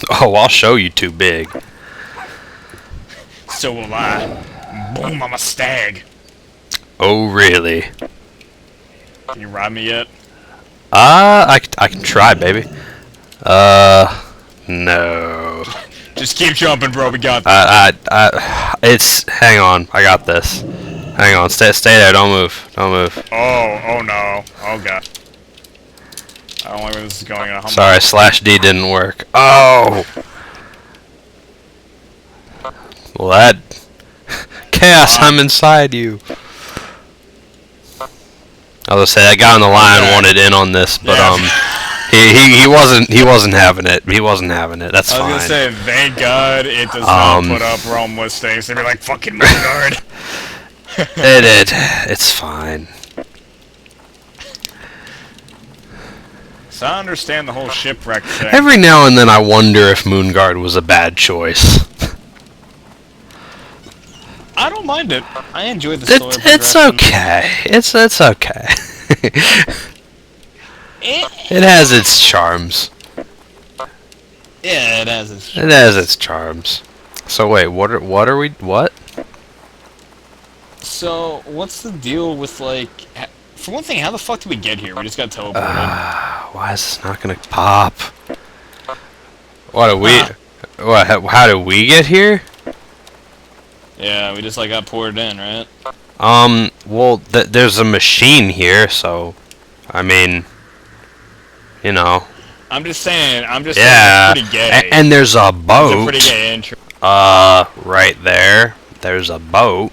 Oh, I'll show you too big. So will I. Boom, I'm a stag. Oh, really? Can you ride me yet? I can try, baby. No. Just keep jumping, bro. We got this. Hang on. I got this. Hang on. Stay there. Don't move. Don't move. Oh no. Oh god. I don't like where this is going. Sorry, /D didn't work. Oh! Well, that... Chaos, I'm inside you. I was gonna say, that guy on the line wanted in on this, but, he wasn't having it. He wasn't having it. That's fine. I was gonna say, thank God it does not put up realm listings. They'd be like, fucking Moonguard. It's fine. So I understand the whole shipwreck thing. Every now and then I wonder if Moonguard was a bad choice. I don't mind it. I enjoy the story. It's okay. It's okay. It has its charms. Yeah, it has its charms. It has its charms. So wait, what are we? What? So what's the deal with like? For one thing, how the fuck did we get here? We just got teleported. Why is this not gonna pop? What are we? What? How did we get here? Yeah, we just like got poured in, right? Well, there's a machine here, so I mean, you know. I'm just saying. Saying it's pretty gay. And there's a boat. It's a pretty gay intro. Right there. There's a boat.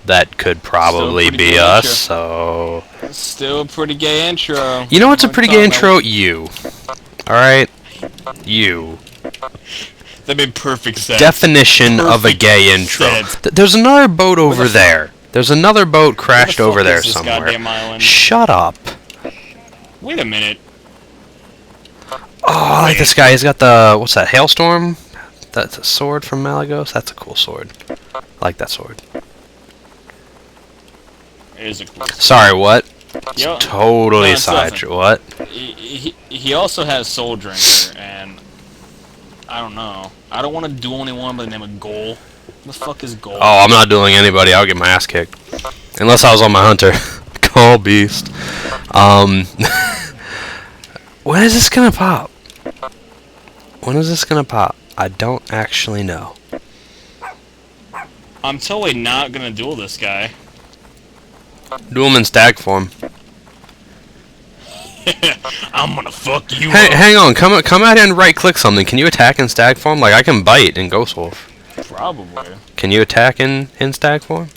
That could probably be us, so... Still a pretty gay intro. You know what's a pretty gay intro? You. Alright? You. That made perfect sense. Definition of a gay intro. There's another boat over there. There's another boat crashed over there somewhere. Shut up. Wait a minute. Oh, I like this guy. He's got the... What's that? Hailstorm? That's a sword from Malagos? That's a cool sword. I like that sword. It is a cool sword. Sorry, what? Yo, totally side. What? He also has Soul Drinker, and... I don't know. I don't want to duel anyone by the name of Goal. What the fuck is Goal? Oh, I'm not dueling anybody. I'll get my ass kicked. Unless I was on my hunter. Call beast. When is this gonna pop? When is this gonna pop? I don't actually know. I'm totally not gonna duel this guy. Duel him in stag form. I'm gonna fuck you up. Hang on, come out here and right click something. Can you attack in stag form? Like I can bite in Ghost Wolf. Probably. Can you attack in stag form?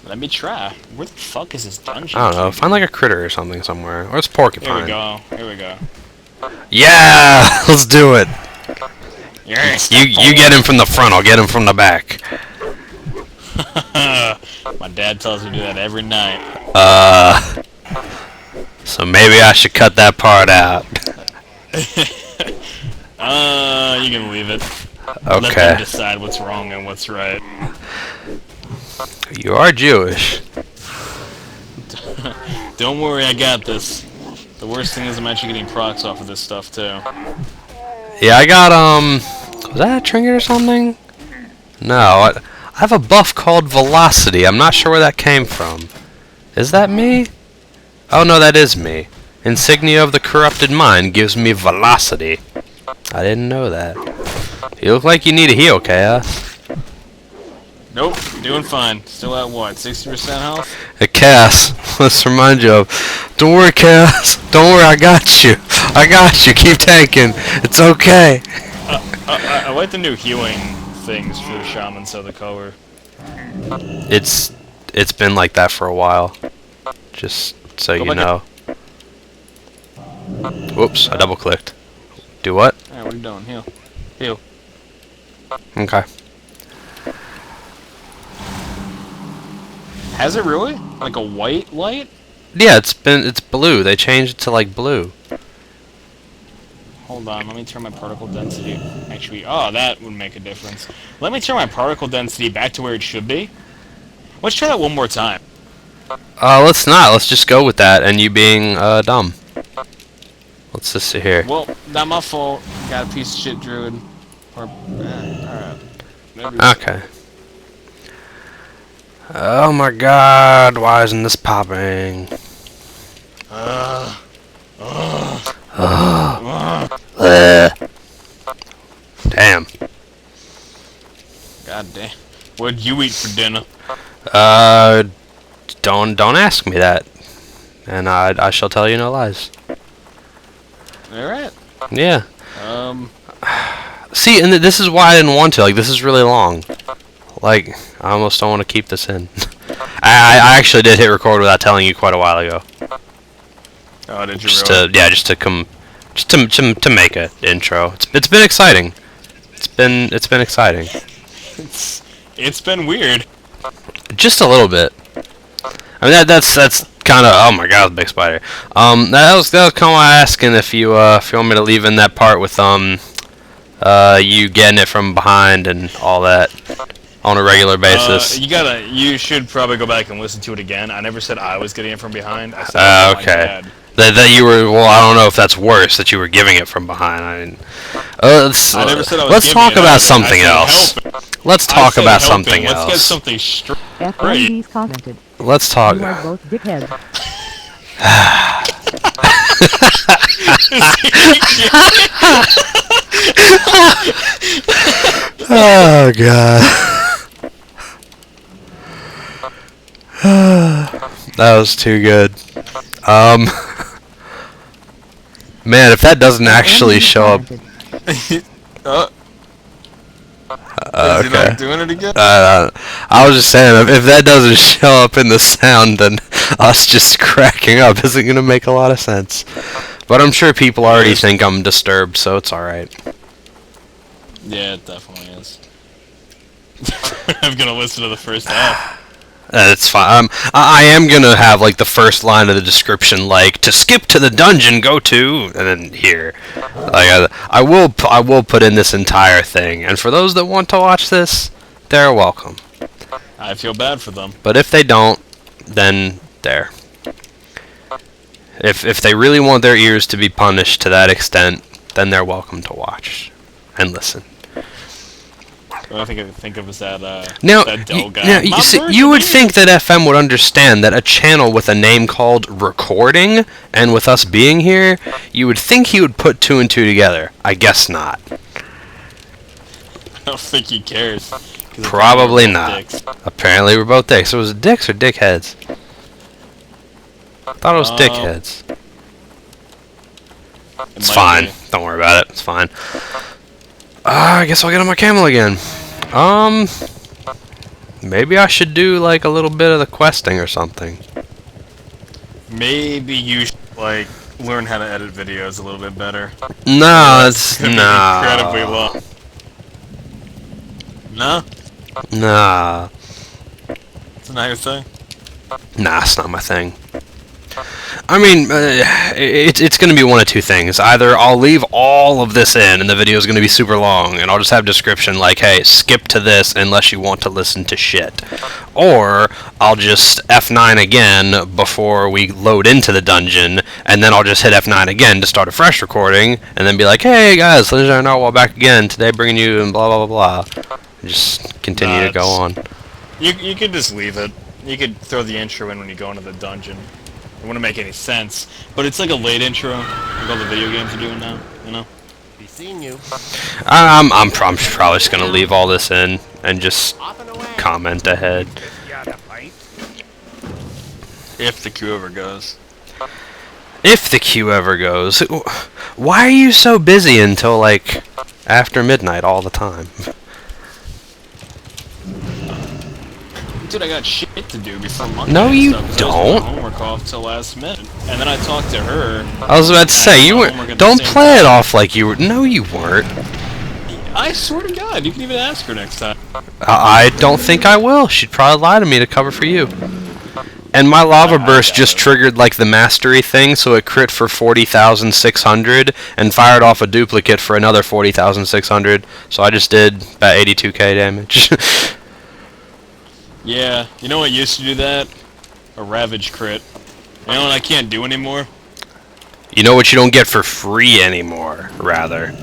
Let me try. Where the fuck is this dungeon? I don't know. Find like a critter or something somewhere. Or it's porcupine. Here we go. Here we go. Yeah! Let's do it! Yes. You get him from the front, I'll get him from the back. My dad tells me to do that every night. So maybe I should cut that part out. You can leave it. Okay. Let them decide what's wrong and what's right. You are Jewish. Don't worry, I got this. The worst thing is I'm actually getting procs off of this stuff too. Yeah, I got was that a trinket or something? No, I have a buff called Velocity. I'm not sure where that came from. Is that me? Oh no, that is me. Insignia of the Corrupted Mind gives me Velocity. I didn't know that. You look like you need a heal, Chaos. Nope, doing fine. Still at what, 60% health? Hey, Chaos, let's remind you of... Don't worry, Chaos. Don't worry, I got you. I got you. Keep tanking. It's okay. I like the new healing things for Shamans of the Color. It's been like that for a while. Just so you know. Whoops, I double clicked. Do what? Alright, what are you doing? Heal. Heal. Okay. Has it really? Like a white light? Yeah, it's blue. They changed it to like blue. Hold on, let me turn my particle density. Actually, oh, that would make a difference. Let me turn my particle density back to where it should be. Let's try that one more time. Let's not. Let's just go with that and you being dumb. Let's just see here. Well, not my fault. Got a piece of shit druid. Or, alright. Maybe Okay. Oh my god, why isn't this popping? Damn. God damn. What'd you eat for dinner? Don't ask me that. And I shall tell you no lies. Alright. Yeah. See, See, and this is why I didn't want to. Like, this is really long. Like, I almost don't want to keep this in. I actually did hit record without telling you quite a while ago. Oh, did you Just really? to, yeah, just to make a intro. It's been exciting. It's been exciting. It's been weird. Just a little bit. I mean that's kind of, oh my god, big spider. That was kind of why I asking if you want me to leave in that part with you getting it from behind and all that on a regular basis. You should probably go back and listen to it again. I never said I was getting it from behind. I said my Okay. dad. That you were, well, I don't know if that's worse, that you were giving it from behind. I mean, I never said I was let's giving talk it about either. something I said else. helping. Let's I talk said about helping. something Let's get else. something straight. FNB's commented. Let's talk. You are both dickheads. Oh god. That was too good. Man, if that doesn't actually show up. Is he Okay. not doing it again? I was just saying, if that doesn't show up in the sound, then us just cracking up isn't gonna make a lot of sense. But I'm sure people already think I'm disturbed, so it's alright. Yeah, it definitely is. I'm gonna listen to the first half. It's fine. I am gonna have like the first line of the description, like to skip to the dungeon, go to, and then here. Like I will put in this entire thing, and for those that want to watch this, they're welcome. I feel bad for them. But if they don't, then there. If they really want their ears to be punished to that extent, then they're welcome to watch and listen. I think of as that Now, that Dell guy. now My see, version you would is- think that FM would understand that a channel with a name called Recording, and with us being here, you would think he would put two and two together. I guess not. I don't think he cares. 'Cause Probably we're both not. dicks. Apparently we're both dicks. So was it dicks or dickheads? I thought it was dickheads. It's might fine. be. Don't worry about it. It's fine. I guess I'll get on my camel again. Maybe I should do like a little bit of the questing or something. Maybe you should like learn how to edit videos a little bit better. No, it's gonna be incredibly no. long. No, Nah. it's not your thing. Nah, it's not my thing. I mean, it's going to be one of two things. Either I'll leave all of this in, and the video is going to be super long, and I'll just have description like, hey, skip to this unless you want to listen to shit. Or I'll just F9 again before we load into the dungeon, and then I'll just hit F9 again to start a fresh recording, and then be like, hey guys, Legendary Narwhal back again, today bringing you, and blah blah blah blah. And just continue to go on. You could just leave it. You could throw the intro in when you go into the dungeon. It wouldn't make any sense, but it's like a late intro, like all the video games are doing now, you know? Be seeing you. I'm probably just going to leave all this in and just comment ahead. If the queue ever goes. If the queue ever goes. Why are you so busy until, like, after midnight all the time? Dude, I got shit to do before Monday. No, and you stuff, 'cause I was don't. putting homework off till last minute, and then I talked to her. I was about to say, you homework at weren't. the Don't same play it time. off like you were. No, you weren't. I swear to God, you can even ask her next time. I don't think I will. She'd probably lie to me to cover for you. And my lava burst just triggered like the mastery thing, so it crit for 40,600 and fired off a duplicate for another 40,600. So I just did about 82k damage. Yeah, you know what used to do that? A Ravage crit. You know what I can't do anymore? You know what you don't get for free anymore, rather.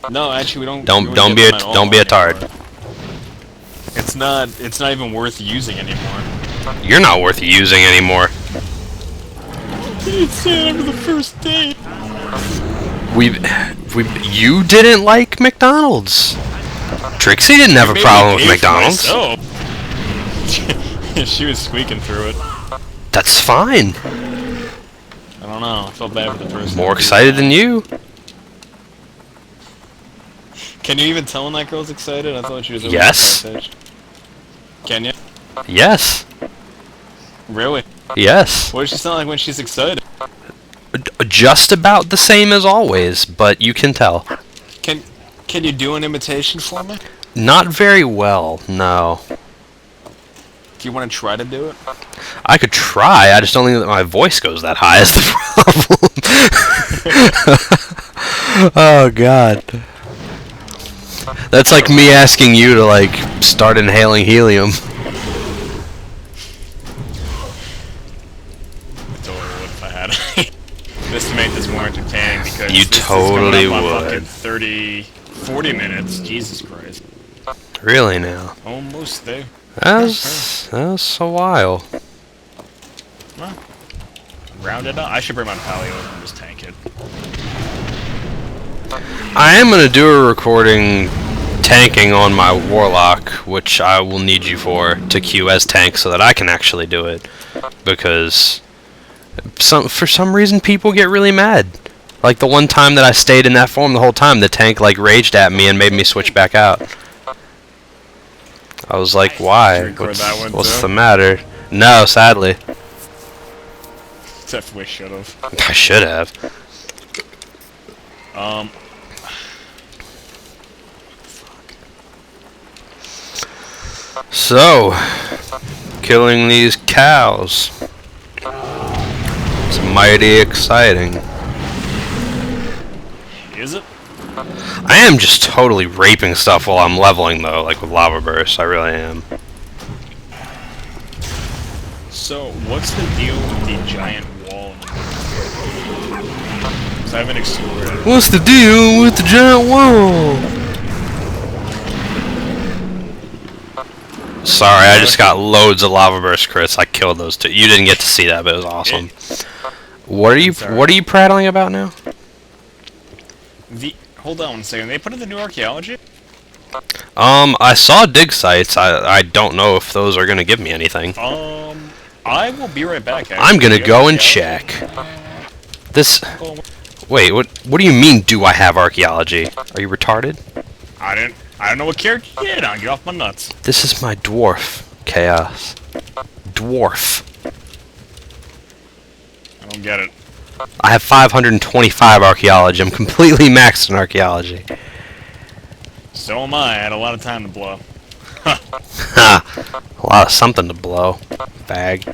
No, actually, we don't. Don't we don't get be a them at all don't be a tard. anymore. It's not even worth using anymore. You're not worth using anymore. You didn't say it after the first date. You didn't like McDonald's. Trixie didn't have a problem with McDonald's. She was squeaking through it. That's fine. I don't know. I felt bad for the person. More excited than you. Can you even tell when that girl's excited? I thought she was. Yes. Can you? Yes. Really? Yes. What does she sound like when she's excited? Just about the same as always, but you can tell. Can you do an imitation for me? Not very well, no. Do you want to try to do it? I could try, I just don't think that my voice goes that high is the problem. Oh god. That's like me asking you to, like, start inhaling helium. I totally would if I had it. Just to make this more entertaining because You this totally is coming up on would. fucking 40 minutes. Jesus Christ. Really now? Almost there. That was a while. Well, round it up. I should bring my pally over and just tank it. I am gonna do a recording tanking on my warlock, which I will need you to queue as tank so that I can actually do it. Because for some reason people get really mad. Like the one time that I stayed in that form the whole time, the tank like raged at me and made me switch back out. I was like, why? What's the matter? No, sadly. Definitely should have. I should have. So, killing these cows. It's mighty exciting. Is it? I am just totally raping stuff while I'm leveling though, like with lava bursts. I really am. So, what's the deal with the giant wall? Because I haven't explored it. What's the deal with the giant wall? Sorry, I just got loads of lava burst crits. I killed those two. You didn't get to see that, but it was awesome. What are you prattling about now? Hold on one second. They put in the new archaeology? I saw dig sites. I don't know if those are gonna give me anything. I will be right back. Actually. I'm gonna go and check. Wait, what do you mean? Do I have archaeology? Are you retarded? I don't know what character you did on. Get off my nuts. This is my dwarf chaos. Dwarf. I don't get it. I have 525 archaeology. I'm completely maxed in archaeology. So am I. I had a lot of time to blow. Ha! A lot of something to blow. Bag. I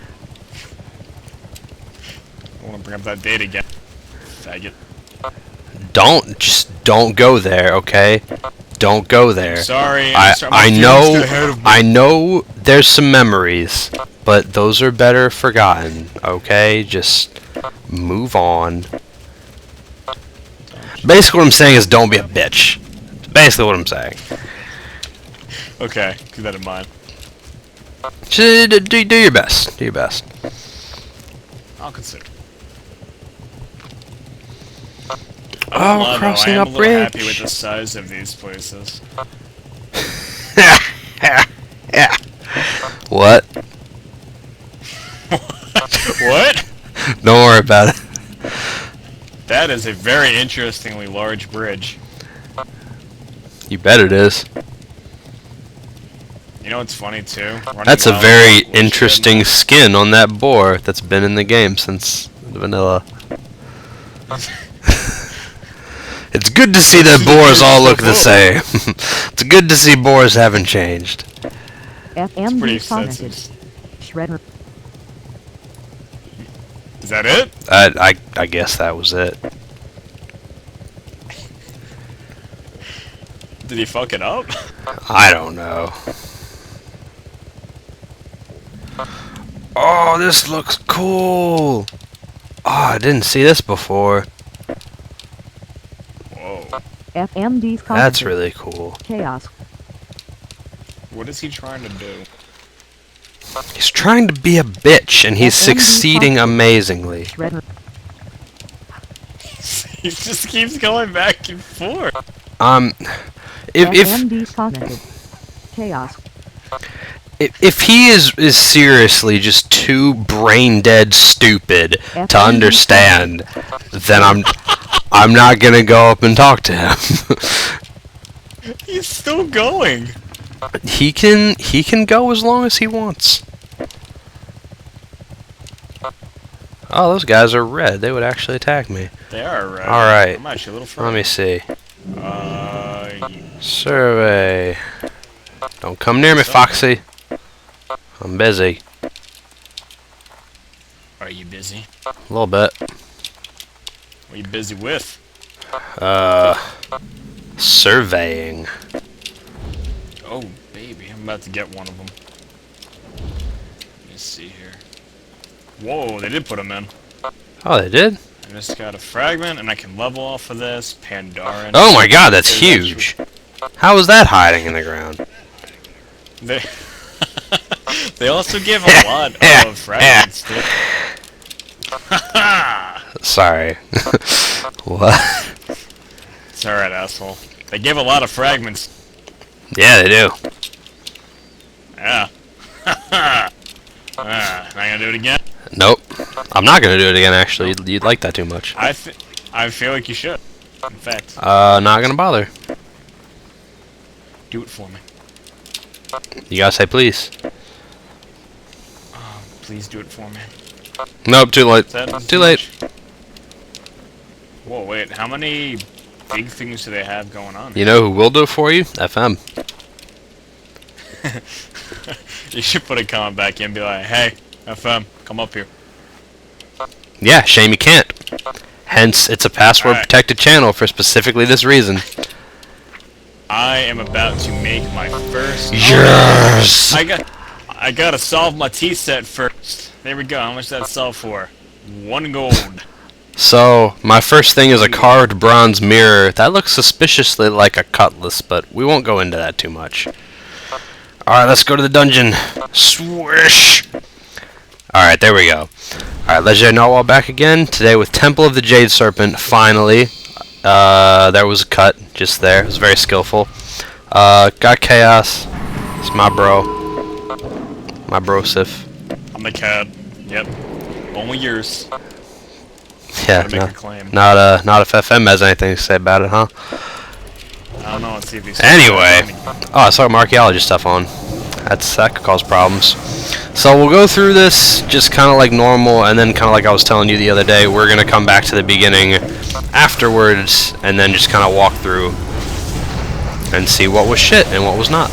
want to bring up that date again. Faggot. Don't go there, okay? Don't go there. Sorry. I know there's some memories, but those are better forgotten, okay? Just move on. Basically what I'm saying is don't be a bitch. That's basically what I'm saying. Okay, keep that in mind. Just do your best. Do your best. I'll consider. Oh, we're crossing a bridge. I'm happy with the size of these places. Yeah. What? What? Don't worry about it. That is a very interestingly large bridge. You bet it is. You know what's funny too? That's a very interesting skin on that boar that's been in the game since the vanilla. It's good to see that boars all look the same. It's good to see boars haven't changed. FMD commented. Shredder. Is that it? I guess that was it. Did he fuck it up? I don't know. Oh, this looks cool. I didn't see this before. Whoa. FMD's That's really cool. Chaos. What is he trying to do? He's trying to be a bitch, and he's FMD succeeding positive. amazingly. Shredder. He just keeps going back and forth. If FMD's cognitive. Chaos. if he is seriously just too brain dead stupid to understand, then I'm not gonna go up and talk to him. He's still going. He can go as long as he wants. Oh, those guys are red. They would actually attack me. They are right. All right. I'm actually a little Let me see. frightened. Survey. Don't come near me, Foxy. I'm busy. Are you busy? A little bit. What are you busy with? Surveying. Oh, baby. I'm about to get one of them. Let me see here. Whoa, they did put them in. Oh, they did? I just got a fragment, and I can level off of this. Pandaren. Oh my god, that's There's huge. How is that hiding in the ground? They they also give a lot of fragments, too. Sorry. What? It's alright, asshole. They give a lot of fragments. Yeah, they do. Yeah. Not gonna do it again? Nope. I'm not gonna do it again, actually. You'd like that too much. I feel like you should. In fact, Not gonna bother. do it for me. You gotta say please. Oh, please do it for me. Nope, too late. Is that Too late. much? Whoa, wait. How many big things do they have going on? You know who will do it for you? FM. You should put a comment back in and be like, hey, FM, come up here. Yeah, shame you can't. Hence, it's a password-protected channel for specifically this reason. I am about to make my first... Yes! I gotta solve my tea set first. There we go. How much does that sell for? 1 gold. So, my first thing is a carved bronze mirror. That looks suspiciously like a cutlass, but we won't go into that too much. Alright, let's go to the dungeon. Swish! Alright, there we go. Alright, Legendary Narwhal back again. Today with Temple of the Jade Serpent, finally. There was a cut just there. It was very skillful. Got Chaos. It's my bro. My brosif. I'm the cat. Yep. Only yours. Yeah, Gotta make a claim. not if FM has anything to say about it, huh? I don't know. Let's see if he's... Anyway. Oh, I saw some archaeology stuff on. That could cause problems. So we'll go through this just kind of like normal, and then kind of like I was telling you the other day, we're going to come back to the beginning afterwards, and then just kind of walk through and see what was shit and what was not.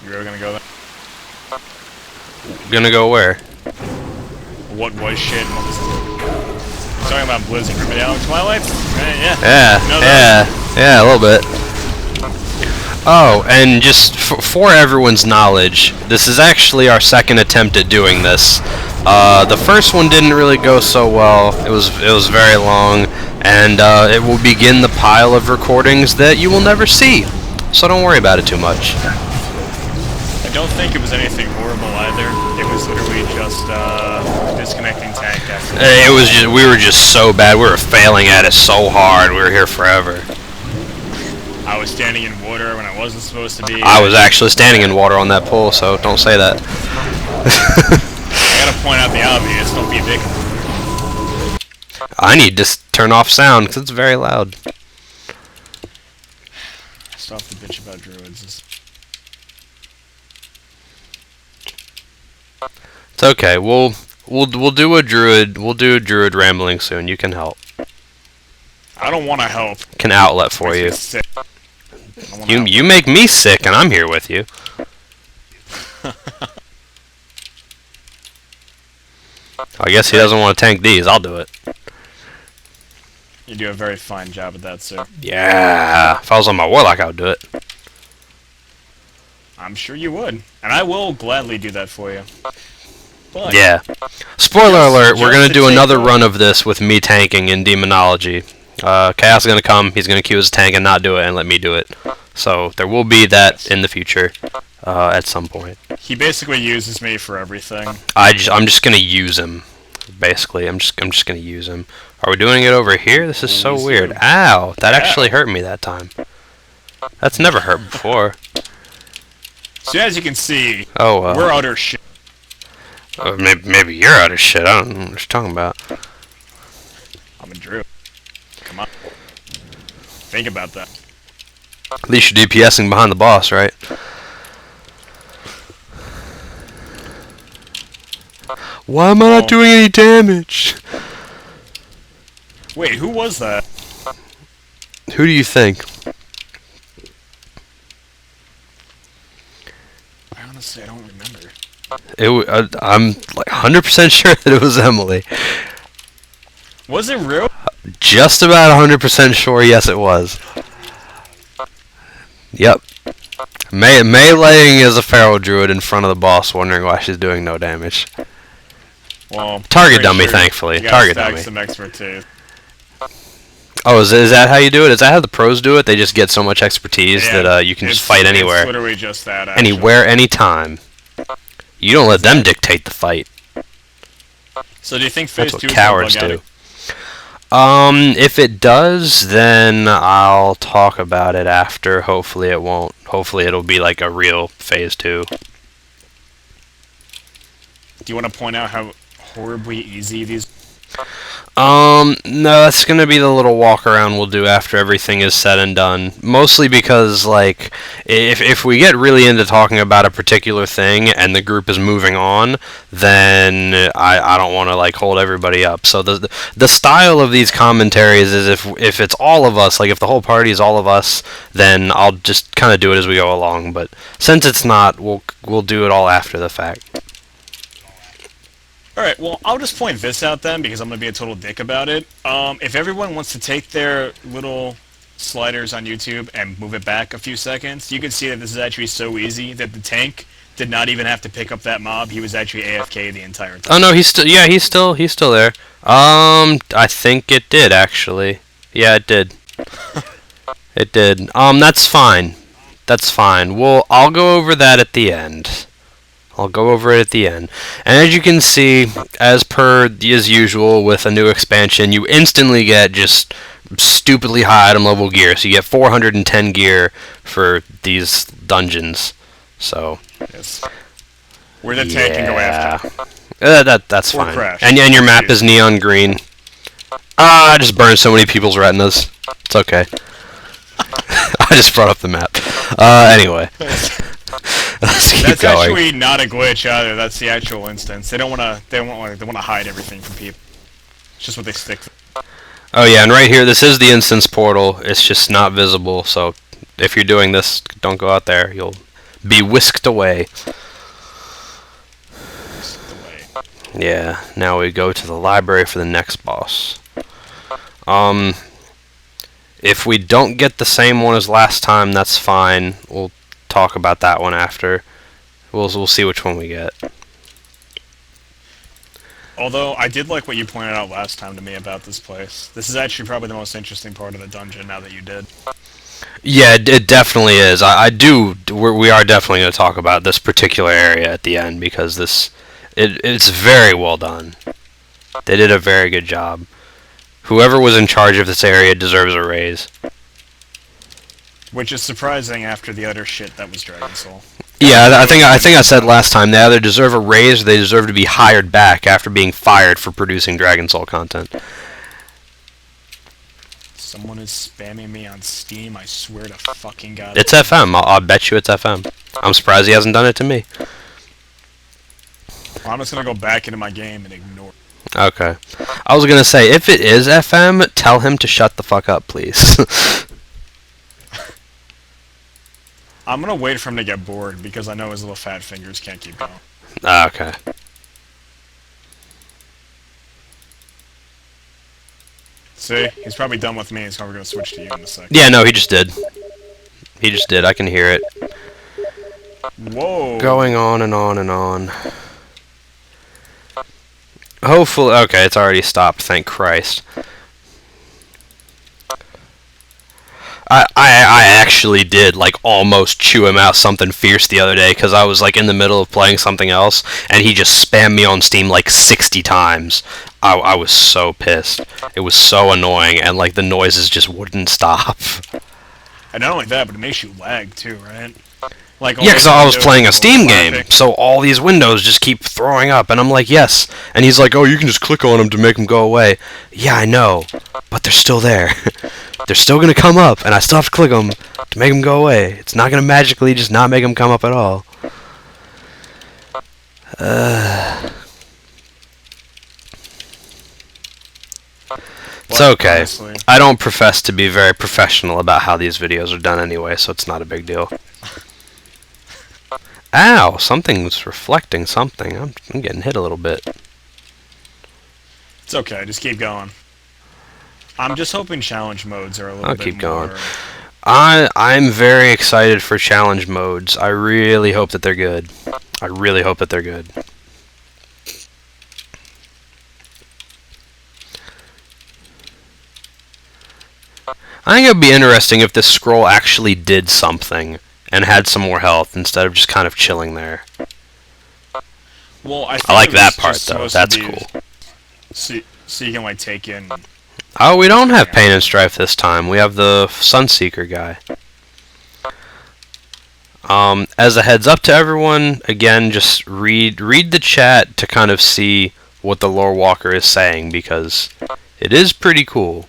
You really gonna go there? Gonna go where? What was shit and what was... Talking about Blizzard. Remember the Alex Twilights? Yeah. Yeah, a little bit. Oh, and just for everyone's knowledge, this is actually our second attempt at doing this. The first one didn't really go so well. It was very long, and it will begin the pile of recordings that you will never see. So don't worry about it too much. I don't think it was anything horrible either. It was literally just disconnecting tank after. It was just, we were just so bad. We were failing at it so hard. We were here forever. I was standing in water when I wasn't supposed to be. I was actually standing in water on that pool, so don't say that. I gotta point out the obvious. Don't be a dick. I need to turn off sound because it's very loud. Stop the bitch about druids. It's okay. We'll do a druid. We'll do a druid rambling soon. You can help. I don't want to help. Can outlet for you. Sick. You make me sick, and I'm here with you. I guess he doesn't want to tank these. I'll do it. You do a very fine job at that, sir. Yeah. If I was on my warlock, I would do it. I'm sure you would. And I will gladly do that for you. But Yeah. Spoiler alert, we're just going to to do take another the- run of this with me tanking in Demonology. Chaos is going to come, he's going to queue his tank and not do it and let me do it. So there will be that in the future at some point. he basically uses me for everything. I'm just going to use him. Basically, I'm just going to use him. Are we doing it over here? This is so Always weird. do. Ow, that Ow. actually hurt me that time. That's never hurt before. So as you can see, Oh well. we're utter shit. Maybe you're out of shit. I don't know what you're talking about. I'm a Drew. Come on. Think about that. At least you're DPSing behind the boss, right? Why am I not doing any damage? Wait, who was that? Who do you think? Honestly, I don't remember. I'm like 100% sure that it was Emily. Was it real? Just about 100% sure, yes, it was. Yep. Meleeing as a feral druid in front of the boss, wondering why she's doing no damage. Well, Target pretty dummy, sure thankfully. you gotta Target stack dummy. some expertise. Oh, is that how you do it? Is that how the pros do it? They just get so much expertise Yeah, that you can just fight It's anywhere. literally just that. Actually. Anywhere, anytime. You don't let them dictate the fight. So do you think Phase That's 2 what is cowards gonna do. bug out? If it does, then I'll talk about it after. Hopefully it won't. Hopefully it'll be like a real Phase 2. Do you want to point out how horribly easy these? No, that's gonna be the little walk around we'll do after everything is said and done. Mostly because, like, if we get really into talking about a particular thing and the group is moving on, then I don't want to like hold everybody up. So the style of these commentaries is if it's all of us, like if the whole party is all of us, then I'll just kind of do it as we go along. But since it's not, we'll do it all after the fact. Alright, well, I'll just point this out then, because I'm going to be a total dick about it. If everyone wants to take their little sliders on YouTube and move it back a few seconds, you can see that this is actually so easy that the tank did not even have to pick up that mob. He was actually AFK the entire time. Oh no, he's still there. I think it did actually. Yeah, it did. It did. That's fine. That's fine. I'll go over that at the end. I'll go over it at the end. And as you can see, as usual with a new expansion, you instantly get just stupidly high item level gear. So you get 410 gear for these dungeons. So Yes. Where the tank can go after. that's Or fine. crash. And your map is neon green. I just burned so many people's retinas. It's okay. I just brought up the map. Anyway. Let's keep That's going. actually not a glitch either. That's the actual instance. They want to hide everything from people. It's just what they stick to. Oh yeah, and right here, this is the instance portal. It's just not visible, so if you're doing this, don't go out there. You'll be whisked away. The way. Yeah, now we go to the library for the next boss. If we don't get the same one as last time, that's fine. We'll talk about that one after. We'll see which one we get. Although, I did like what you pointed out last time to me about this place. This is actually probably the most interesting part of the dungeon now that you did. Yeah, it definitely is. We are definitely going to talk about this particular area at the end because it's very well done. They did a very good job. Whoever was in charge of this area deserves a raise. Which is surprising after the other shit that was Dragon Soul. Yeah, I think I said last time they either deserve a raise or they deserve to be hired back after being fired for producing Dragon Soul content. Someone is spamming me on Steam, I swear to fucking God. It's FM. I'll bet you it's FM. I'm surprised he hasn't done it to me. Well, I'm just gonna go back into my game and ignore it. Okay. I was gonna say, if it is FM, tell him to shut the fuck up, please. I'm gonna wait for him to get bored because I know his little fat fingers can't keep going. Okay. See? He's probably done with me, so we're gonna switch to you in a second. Yeah, no, he just did. He just did. I can hear it. Whoa. Going on and on and on. Hopefully, okay, it's already stopped, thank Christ. I actually did, like, almost chew him out something fierce the other day, because I was, like, in the middle of playing something else, and he just spammed me on Steam, like, 60 times. I was so pissed. It was so annoying, and, like, the noises just wouldn't stop. And not only that, but it makes you lag, too, right? Like, Yeah, because I was playing a Steam game, so all these windows just keep throwing up, and I'm like, yes. And he's like, oh, you can just click on them to make them go away. Yeah, I know, but they're still there. They're still going to come up, and I still have to click them to make them go away. It's not going to magically just not make them come up at all. It's okay. Honestly. I don't profess to be very professional about how these videos are done anyway, so it's not a big deal. Ow! Something's reflecting something. I'm getting hit a little bit. It's okay, just keep going. I'm just hoping challenge modes are a little I'll bit keep more... going. I'm very excited for challenge modes. I really hope that they're good. I really hope that they're good. I think it would be interesting if this scroll actually did something and had some more health instead of just kind of chilling there. Well, I like that part, though. That's cool. So you can, like, take in... Oh, we don't have Pain and Strife this time. We have the Sunseeker guy. As a heads up to everyone, again, just read the chat to kind of see what the lore walker is saying, because it is pretty cool.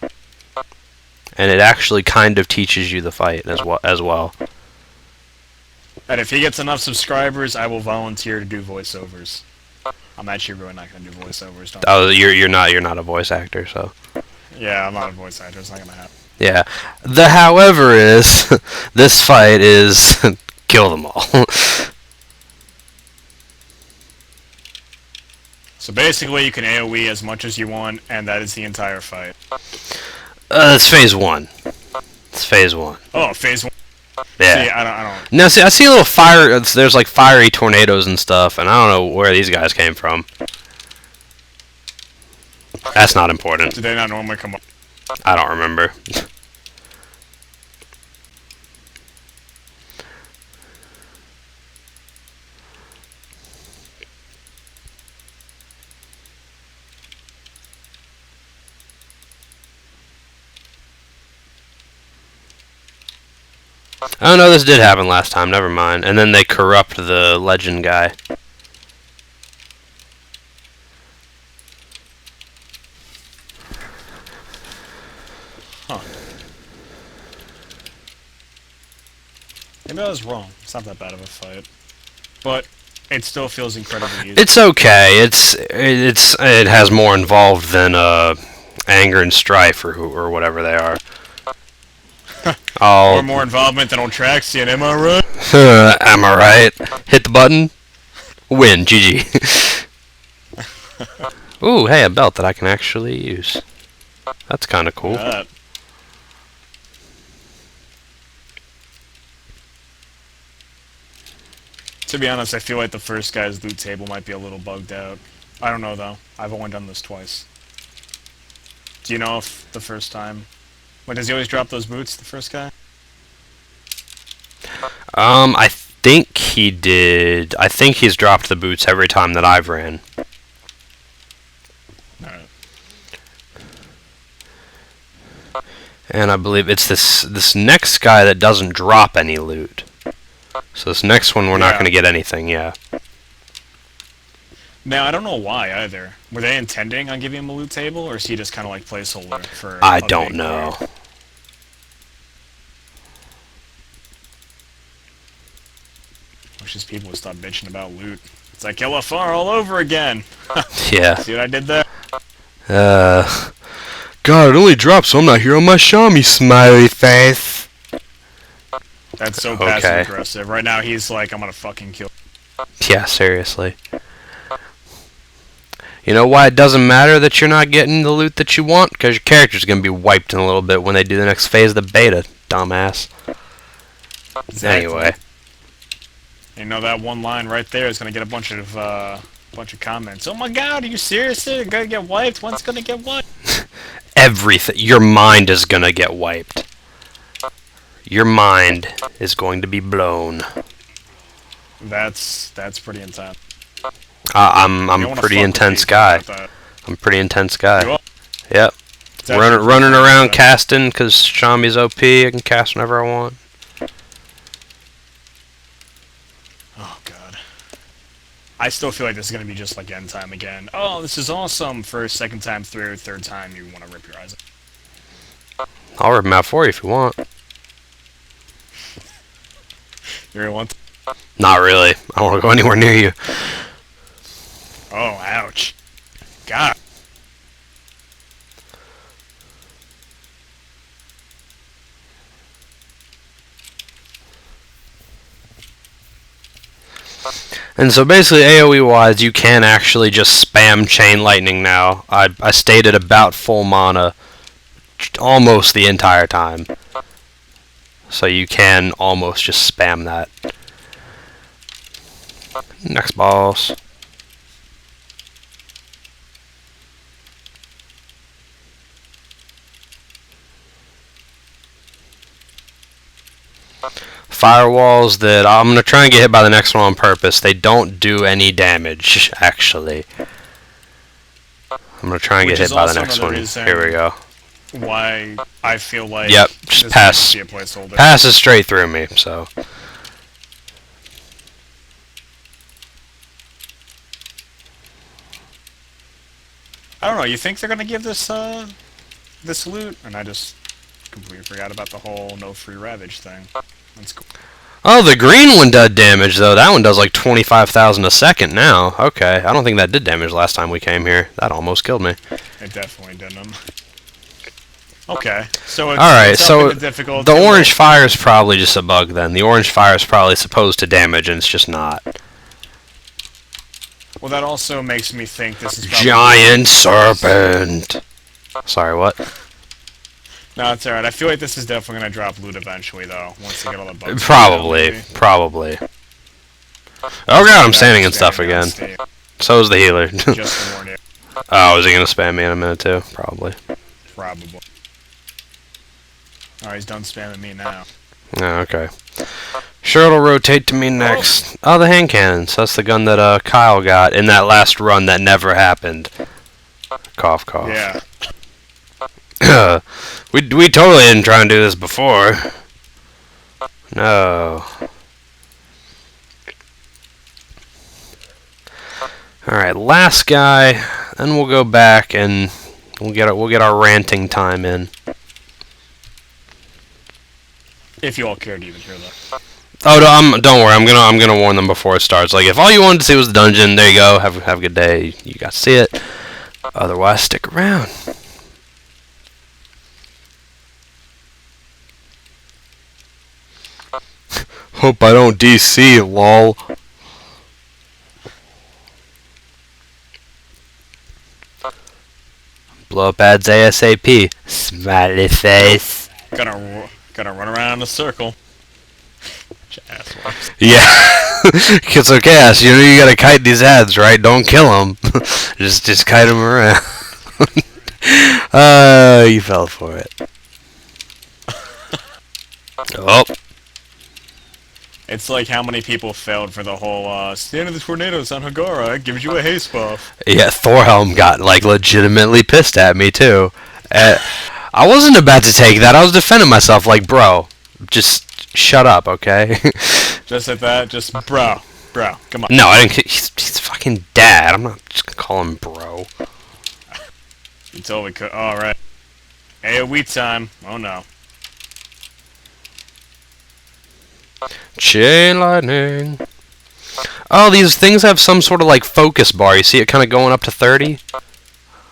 And it actually kind of teaches you the fight as well. And if he gets enough subscribers, I will volunteer to do voiceovers. I'm actually really not going to do voiceovers. Don't Oh, you're not a voice actor, so. Yeah, I'm not a voice actor. It's not going to happen. Yeah. The however is, this fight is kill them all. So basically, you can AoE as much as you want, and that is the entire fight. It's phase 1. It's phase 1. Oh, phase 1. Yeah. See, I don't. Now, see, I see a little fire. There's like fiery tornadoes and stuff, and I don't know where these guys came from. That's not important. Do they not normally come up? I don't remember. Oh no, this did happen last time, never mind. And then they corrupt the legend guy. Huh. Maybe I was wrong. It's not that bad of a fight. But it still feels incredibly easy. It's okay. It has more involved than anger and strife or whatever they are. Or more involvement than Ultraxian, am I right? Am I right? Hit the button. Win. GG. Ooh, hey, a belt that I can actually use. That's kind of cool. To be honest, I feel like the first guy's loot table might be a little bugged out. I don't know, though. I've only done this twice. Do you know if the first time... Like, does he always drop those boots, the first guy? I think he did. I think he's dropped the boots every time that I've ran. Alright. And I believe it's this next guy that doesn't drop any loot. So this next one, we're not going to get anything, yeah. Now, I don't know why, either. Were they intending on giving him a loot table, or is he just kind of like placeholder for... I don't know. Wish these people would stop bitching about loot. It's like LFR all over again! Yeah. See what I did there? God, it only dropped, so I'm not here on my Xiaomi smiley face. That's so passive aggressive. Right now, he's like, I'm gonna fucking kill. Yeah, seriously. You know why it doesn't matter that you're not getting the loot that you want? Because your character's going to be wiped in a little bit when they do the next phase of the beta, dumbass. Exactly. Anyway. You know that one line right there is gonna get a bunch of comments. Oh my God, are you serious? They're gonna get wiped. When's gonna get wiped? Everything. Your mind is gonna get wiped. Your mind is going to be blown. That's pretty intense. I'm You don't wanna pretty fuck with intense people guy. about that. I'm pretty intense You guy. are? Yep. It's actually pretty Running around intense. casting because Shami's OP. I can cast whenever I want. Oh God. I still feel like this is gonna be just like end time again. Oh, this is awesome. First, second time through, third time you want to rip your eyes out. I'll rip him out for you if you want. You really want? Not really. I don't want to go anywhere near you. Oh, ouch. God. And so basically, AoE wise, you can actually just spam Chain Lightning now. I stayed at about full mana almost the entire time. So you can almost just spam that. Next boss. Firewalls that I'm going to try and get hit by the next one on purpose. They don't do any damage, actually. I'm going to try and Which get is hit by the also next another one. reason- Here we go. Why I feel like Yep, this just pass. needs to be a placeholder. Passes straight through me, so. I don't know. You think they're gonna give this this loot? And I just completely forgot about the whole no free ravage thing. That's cool. Oh, the green one does damage, though. That one does like 25,000 a second now. Okay, I don't think that did damage last time we came here. That almost killed me. It definitely didn't. Okay, so it's, Alright, it's up so in the difficulty the level. orange fire is probably just a bug then. The orange fire is probably supposed to damage, and it's just not. Well, that also makes me think this is probably Giant Serpent! Sorry, what? No, it's alright. I feel like this is definitely gonna drop loot eventually, though. Once they get all the bugs. Probably. Maybe. Probably. Oh god, I'm standing and stuff Spamming again. down state, So is the healer. Just to warn you. Oh, is he gonna spam me in a minute too? Probably. Probably. Alright, he's done spamming me now. Oh, okay. Sure, it'll rotate to me next. Oh, the hand cannons. That's the gun that Kyle got in that last run that never happened. Cough, cough. Yeah. we totally didn't try and do this before. No. All right, last guy, then we'll go back and we'll get our ranting time in. If you all care to even hear that. Oh, don't worry. I'm gonna warn them before it starts. Like, if all you wanted to see was the dungeon, there you go. Have a good day. You got to see it. Otherwise, stick around. Hope I don't DC, lol. Blow up ads ASAP. Smiley face. Gonna run around in a circle. Assholes. Yeah. It's okay, ass. You know you gotta kite these ads, right? Don't kill them. just kite them around. You fell for it. Oh. It's like how many people failed for the whole stand of the tornadoes on Hagara. It gives you a haste buff. Yeah, Thorhelm got, like, legitimately pissed at me, too. I wasn't about to take that. I was defending myself, like, bro, just shut up, okay? Just at that, just bro, come on. No, I didn't. He's fucking dad. I'm not just gonna call him bro. You totally could. All right. AOE time. Oh no. Chain lightning. Oh, these things have some sort of like focus bar. You see it kind of going up to 30?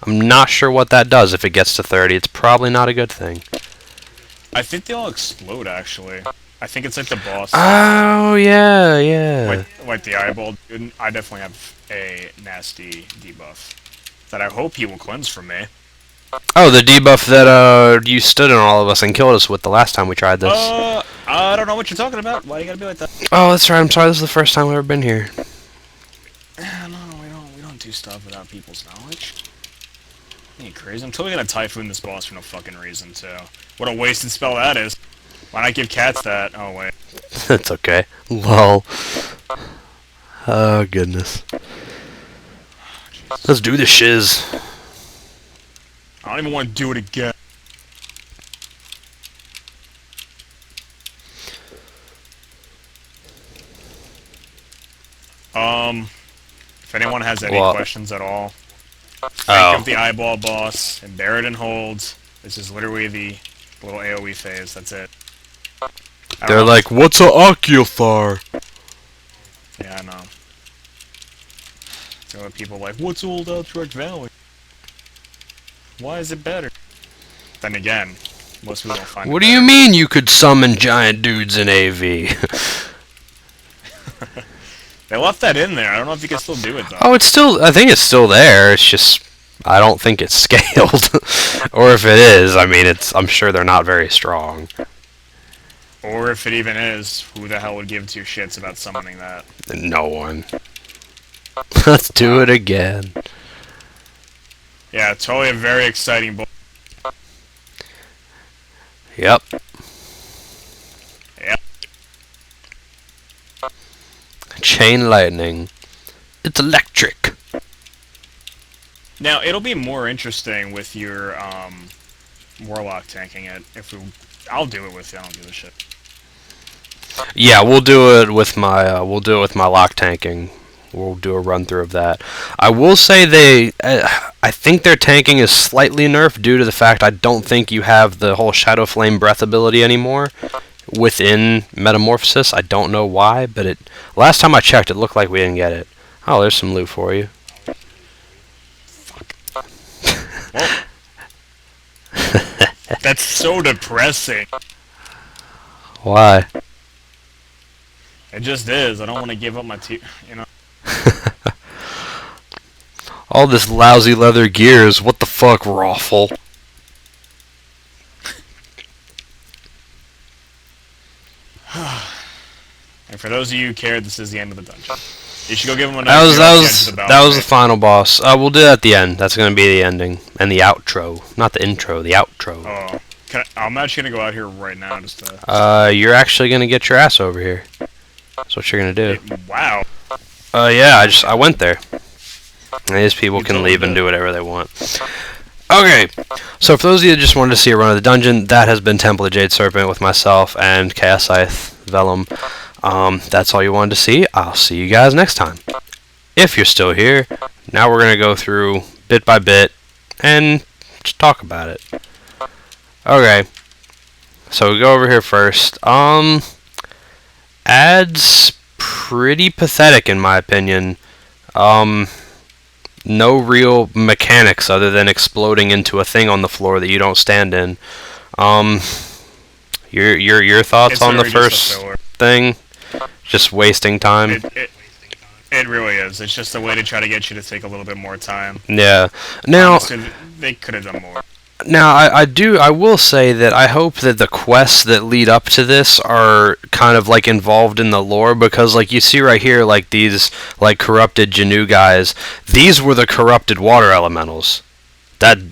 I'm not sure what that does if it gets to 30. It's probably not a good thing. I think they all explode actually. I think it's like the boss. Oh, yeah, yeah. Like the eyeball dude. I definitely have a nasty debuff that I hope he will cleanse from me. Oh, the debuff that you stood on all of us and killed us with the last time we tried this. I don't know what you're talking about. Why you gotta be like that? Oh, that's right. I'm sorry. This is the first time I've ever been here. No, we don't do stuff without people's knowledge. Ain't crazy. I'm totally gonna typhoon this boss for no fucking reason too. What a wasted spell that is. Why not give cats that? Oh wait. That's okay. Lol. Oh, goodness. Let's do the shiz. I don't even want to do it again. If anyone has any What? questions at all, think Oh. of the eyeball boss and bear it and hold. This is literally the little AoE phase. That's it. I don't They're know. like, what's a Ocular? Yeah, I know. So when people are like, what's Old Outreach Valley? Why is it better? Then again, most people don't find What it do you better. mean you could summon giant dudes in AV? They left that in there. I don't know if you can still do it though. Oh, it's still, I think it's still there. It's just, I don't think it's scaled. Or if it is, I mean, I'm sure they're not very strong. Or if it even is, who the hell would give two shits about summoning that? No one. Let's do it again. Yeah, totally a very exciting boss. Yep. Yep. Chain lightning. It's electric. Now, it'll be more interesting with your, Warlock tanking it. I'll do it with you, I don't give a shit. Yeah, we'll do it with my lock tanking. We'll do a run through of that. I will say I think their tanking is slightly nerfed due to the fact I don't think you have the whole Shadow Flame Breath ability anymore within Metamorphosis. I don't know why, but last time I checked, it looked like we didn't get it. Oh, there's some loot for you. Well, that's so depressing. Why? It just is. I don't want to give up my you know. All this lousy leather gear is what the fuck, Raffle? And for those of you who cared, this is the end of the dungeon. You should go give him a That was nice that was the final boss. We'll do that at the end. That's gonna be the ending and the outro, not the intro, the outro. Oh, I'm actually gonna go out here right now just to. You're actually gonna get your ass over here. That's what you're gonna do. Wow. Yeah, I went there. And these people You can totally leave and did. do whatever they want. Okay, so for those of you that just wanted to see a run of the dungeon, that has been Temple of Jade Serpent with myself and Chaos Scythe Vellum. That's all you wanted to see. I'll see you guys next time. If you're still here, now we're going to go through bit by bit and just talk about it. Okay, so we go over here first. Ads pretty pathetic in my opinion. No real mechanics other than exploding into a thing on the floor that you don't stand in. Your thoughts It's on the literally just a first filler. thing? Just wasting time. It really is. It's just a way to try to get you to take a little bit more time. Yeah. Now, Honestly, they could have done more. I will say that I hope that the quests that lead up to this are kind of like involved in the lore, because like you see right here, like these like corrupted Janu guys, these were the corrupted water elementals.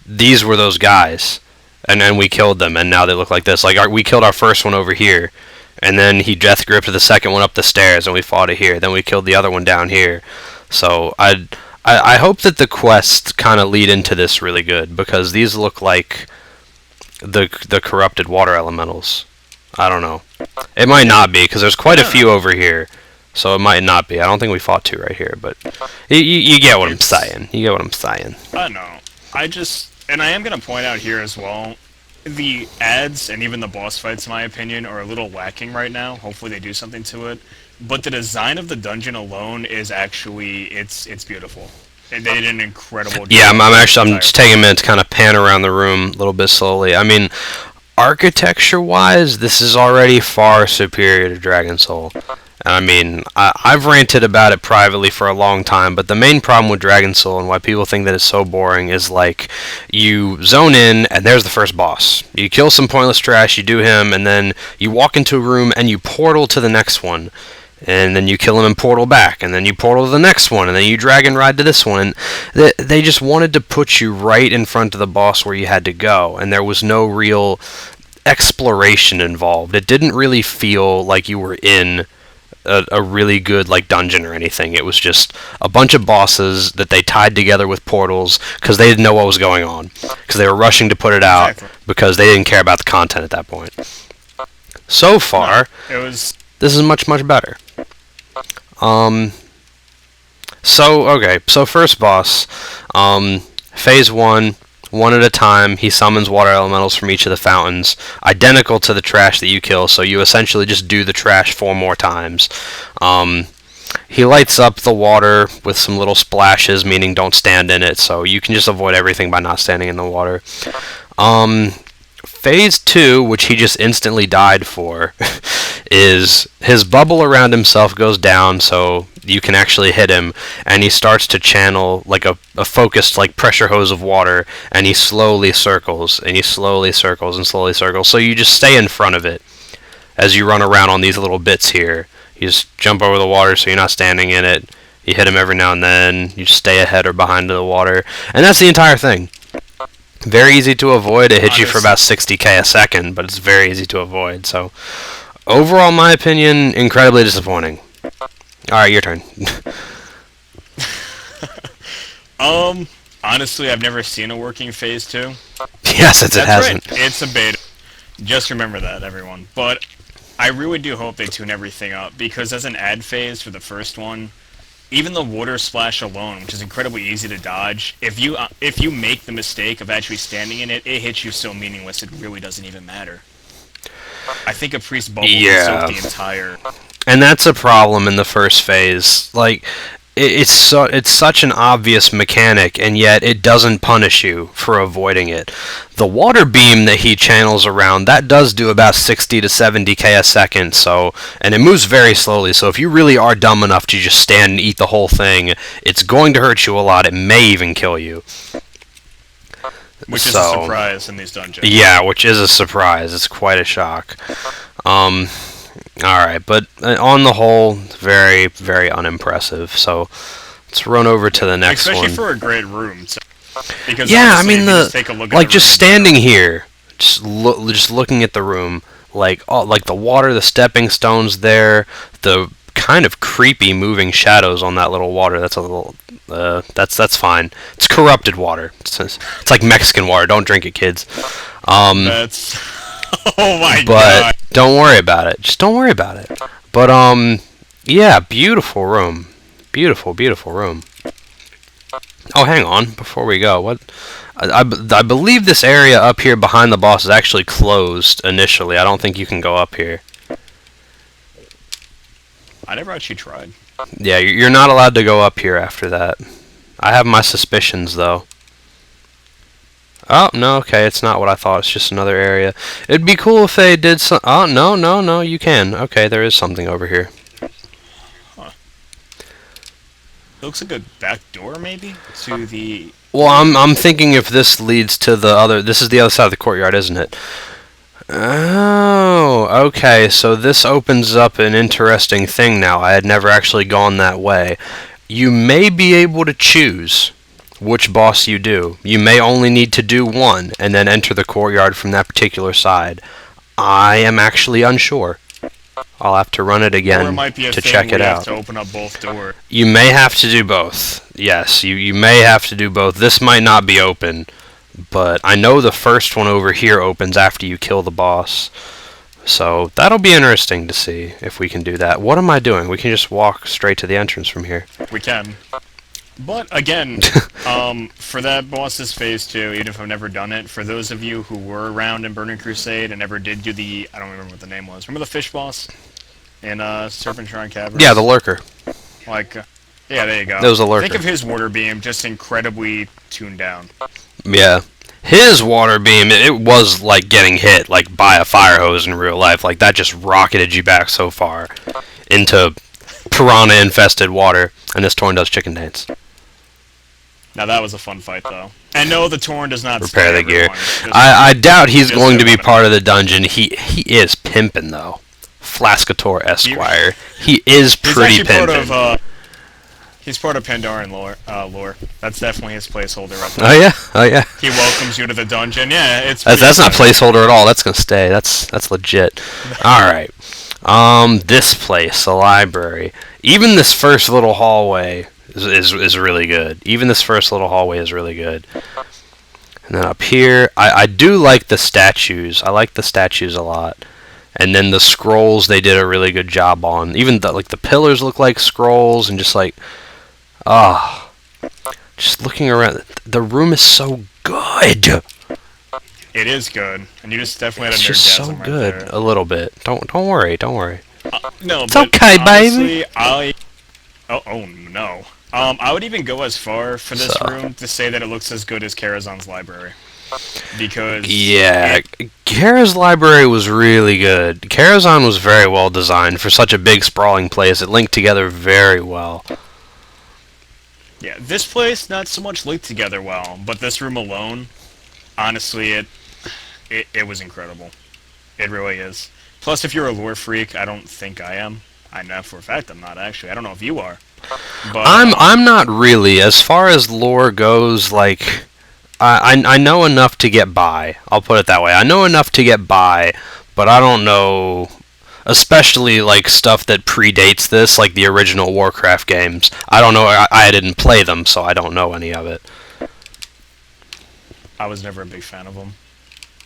These were those guys, and then we killed them, and now they look like this. Like we killed our first one over here, and then he death gripped the second one up the stairs, and we fought it here. Then we killed the other one down here. So I hope that the quests kind of lead into this really good, because these look like the corrupted water elementals. I don't know. It might not be, because there's quite a few over here, so it might not be. I don't think we fought two right here, but you get what I'm saying. You get what I'm saying. I know. And I am going to point out here as well, the ads and even the boss fights, in my opinion, are a little lacking right now. Hopefully they do something to it. But the design of the dungeon alone is actually, it's beautiful. They did an incredible job. Yeah, I'm just taking a minute to kind of pan around the room a little bit slowly. I mean, architecture-wise, this is already far superior to Dragon Soul. I mean, I've ranted about it privately for a long time, but the main problem with Dragon Soul and why people think that it's so boring is like you zone in and there's the first boss. You kill some pointless trash, you do him, and then you walk into a room and you portal to the next one. And then you kill him and portal back, and then you portal to the next one, and then you dragon ride to this one. They just wanted to put you right in front of the boss where you had to go, and there was no real exploration involved. It didn't really feel like you were in a really good like dungeon or anything. It was just a bunch of bosses that they tied together with portals because they didn't know what was going on, because they were rushing to put it out because they didn't care about the content at that point. So far, this is much better. So first boss, phase 1, one at a time, he summons water elementals from each of the fountains, identical to the trash that you kill, so you essentially just do the trash 4 more times. He lights up the water with some little splashes, meaning don't stand in it, so you can just avoid everything by not standing in the water. Phase 2, which he just instantly died for, is his bubble around himself goes down so you can actually hit him, and he starts to channel like a focused like pressure hose of water, and he slowly circles, and he slowly circles and slowly circles, so you just stay in front of it as you run around on these little bits here. You just jump over the water so you're not standing in it. You hit him every now and then. You just stay ahead or behind the water, and that's the entire thing. Very easy to avoid. It hits you for about 60k a second, but it's very easy to avoid. So, overall, in my opinion, incredibly disappointing. Alright, your turn. Honestly, I've never seen a working phase 2. Yeah, since it hasn't. Right. It's a beta. Just remember that, everyone. But I really do hope they tune everything up, because as an ad phase for the first one, even the water splash alone, which is incredibly easy to dodge, if you make the mistake of actually standing in it, it hits you so meaningless it really doesn't even matter. I think a priest bubble can soak the entire... And that's a problem in the first phase. Like, it's such an obvious mechanic, and yet it doesn't punish you for avoiding it. The water beam that he channels around, that does do about 60 to 70k a second, so, and it moves very slowly, so if you really are dumb enough to just stand and eat the whole thing, it's going to hurt you a lot. It may even kill you. Which is a surprise in these dungeons. Yeah, which is a surprise. It's quite a shock. Alright, but on the whole, very, very unimpressive. So, let's run over to the next one. Especially for a great room. So, because yeah, I mean, just standing here, just looking at the room, like the water, the stepping stones there, the kind of creepy moving shadows on that little water. That's a little, that's fine. It's corrupted water. It's like Mexican water. Don't drink it, kids. That's... Oh my god. But don't worry about it. Just don't worry about it. But yeah, beautiful room. Beautiful room. Oh, hang on, before we go, what? I believe this area up here behind the boss is actually closed initially. I don't think you can go up here. I never actually tried. Yeah, you're not allowed to go up here after that. I have my suspicions, though. Oh, no, okay, it's not what I thought. It's just another area. It'd be cool if they did some... Oh, no, you can. Okay, there is something over here. Huh. It looks like a back door, maybe? To the... Well, I'm thinking if this leads to the other... This is the other side of the courtyard, isn't it? Oh, okay, so this opens up an interesting thing now. I had never actually gone that way. You may be able to choose which boss you do. You may only need to do one and then enter the courtyard from that particular side. I am actually unsure. I'll have to run it again to check it out. To open up both doors. You may have to do both. Yes, you may have to do both. This might not be open, but I know the first one over here opens after you kill the boss. So that'll be interesting to see if we can do that. What am I doing? We can just walk straight to the entrance from here. We can. But, again, for that boss's phase 2, even if I've never done it, for those of you who were around in Burning Crusade and never did do the... I don't remember what the name was. Remember the fish boss? In Serpent Shrine Caverns? Yeah, the lurker. Like, yeah, there you go. That was a lurker. Think of his water beam just incredibly tuned down. Yeah. His water beam, it was like getting hit like by a fire hose in real life. Like, that just rocketed you back so far. into piranha-infested water, and this Torn does chicken dance. Now that was a fun fight, though. And no, the Torn does not Repair slay the gear. everyone. Just- I doubt he's just going to be eliminate. part of the dungeon. He is pimping, though. Flascator Esquire. He is He's pretty actually pimping. he's part of Pandaren lore. That's definitely his placeholder right Oh there. yeah, oh yeah. He welcomes you to the dungeon. Yeah, it's That's not pretty placeholder at all. That's gonna stay. That's legit. All right. This place, the library. Even this first little hallway is really good. Even this first little hallway is really good. And then up here, I do like the statues. I like the statues a lot. And then the scrolls, they did a really good job on. Even the pillars look like scrolls, and just just looking around, the room is so good. It is good, and you just definitely had a It's just so nerdgasm right good. there. A little bit. Don't worry. Don't worry. No, It's but okay, baby. honestly, oh no. I would even go as far for this So. room to say that it looks as good as Karazhan's library. Because Yeah, Kara's library was really good. Karazhan was very well designed for such a big sprawling place. It linked together very well. yeah, this place not so much linked together well, but this room alone, honestly, it was incredible. It really is. Plus, if you're a lore freak, I don't think I am. I know for a fact I'm not actually. I don't know if you are. But I'm not really. As far as lore goes, like I know enough to get by. I'll put it that way. I know enough to get by, but I don't know, especially like stuff that predates this, like the original Warcraft games. I don't know. I didn't play them, so I don't know any of it. I was never a big fan of them.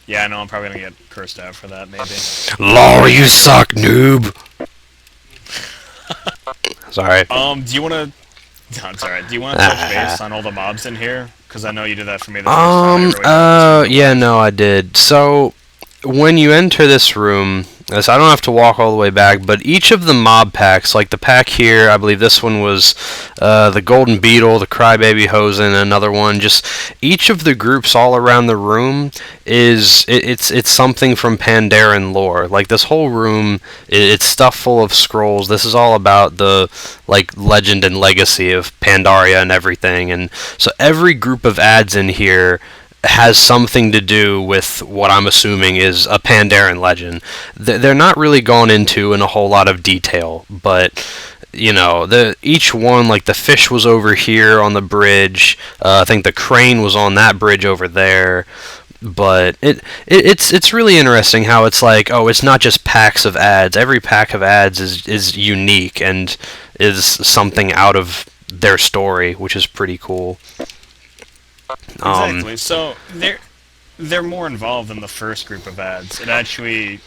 Yeah, I know I'm probably gonna get cursed out for that, maybe. Lore, you suck, noob. Sorry. Do you wanna? No, it's alright. Do you wanna touch base on all the mobs in here? Because I know you did that for me the first time. I really wanted to. Yeah, no, I did. So, when you enter this room, so I don't have to walk all the way back, but each of the mob packs, like the pack here, I believe this one was the Golden Beetle, the Crybaby Hosen, another one, just each of the groups all around the room it's something from Pandaren lore. Like this whole room, it's stuff full of scrolls. This is all about the like legend and legacy of Pandaria and everything, and so every group of ads in here has something to do with what I'm assuming is a Pandaren legend. They're not really gone into in a whole lot of detail, but you know, each one, like the fish was over here on the bridge. I think the crane was on that bridge over there. But it's really interesting how it's like, oh, it's not just packs of ads. Every pack of ads is unique and is something out of their story, which is pretty cool. Exactly. So they're more involved than the first group of ads. It actually.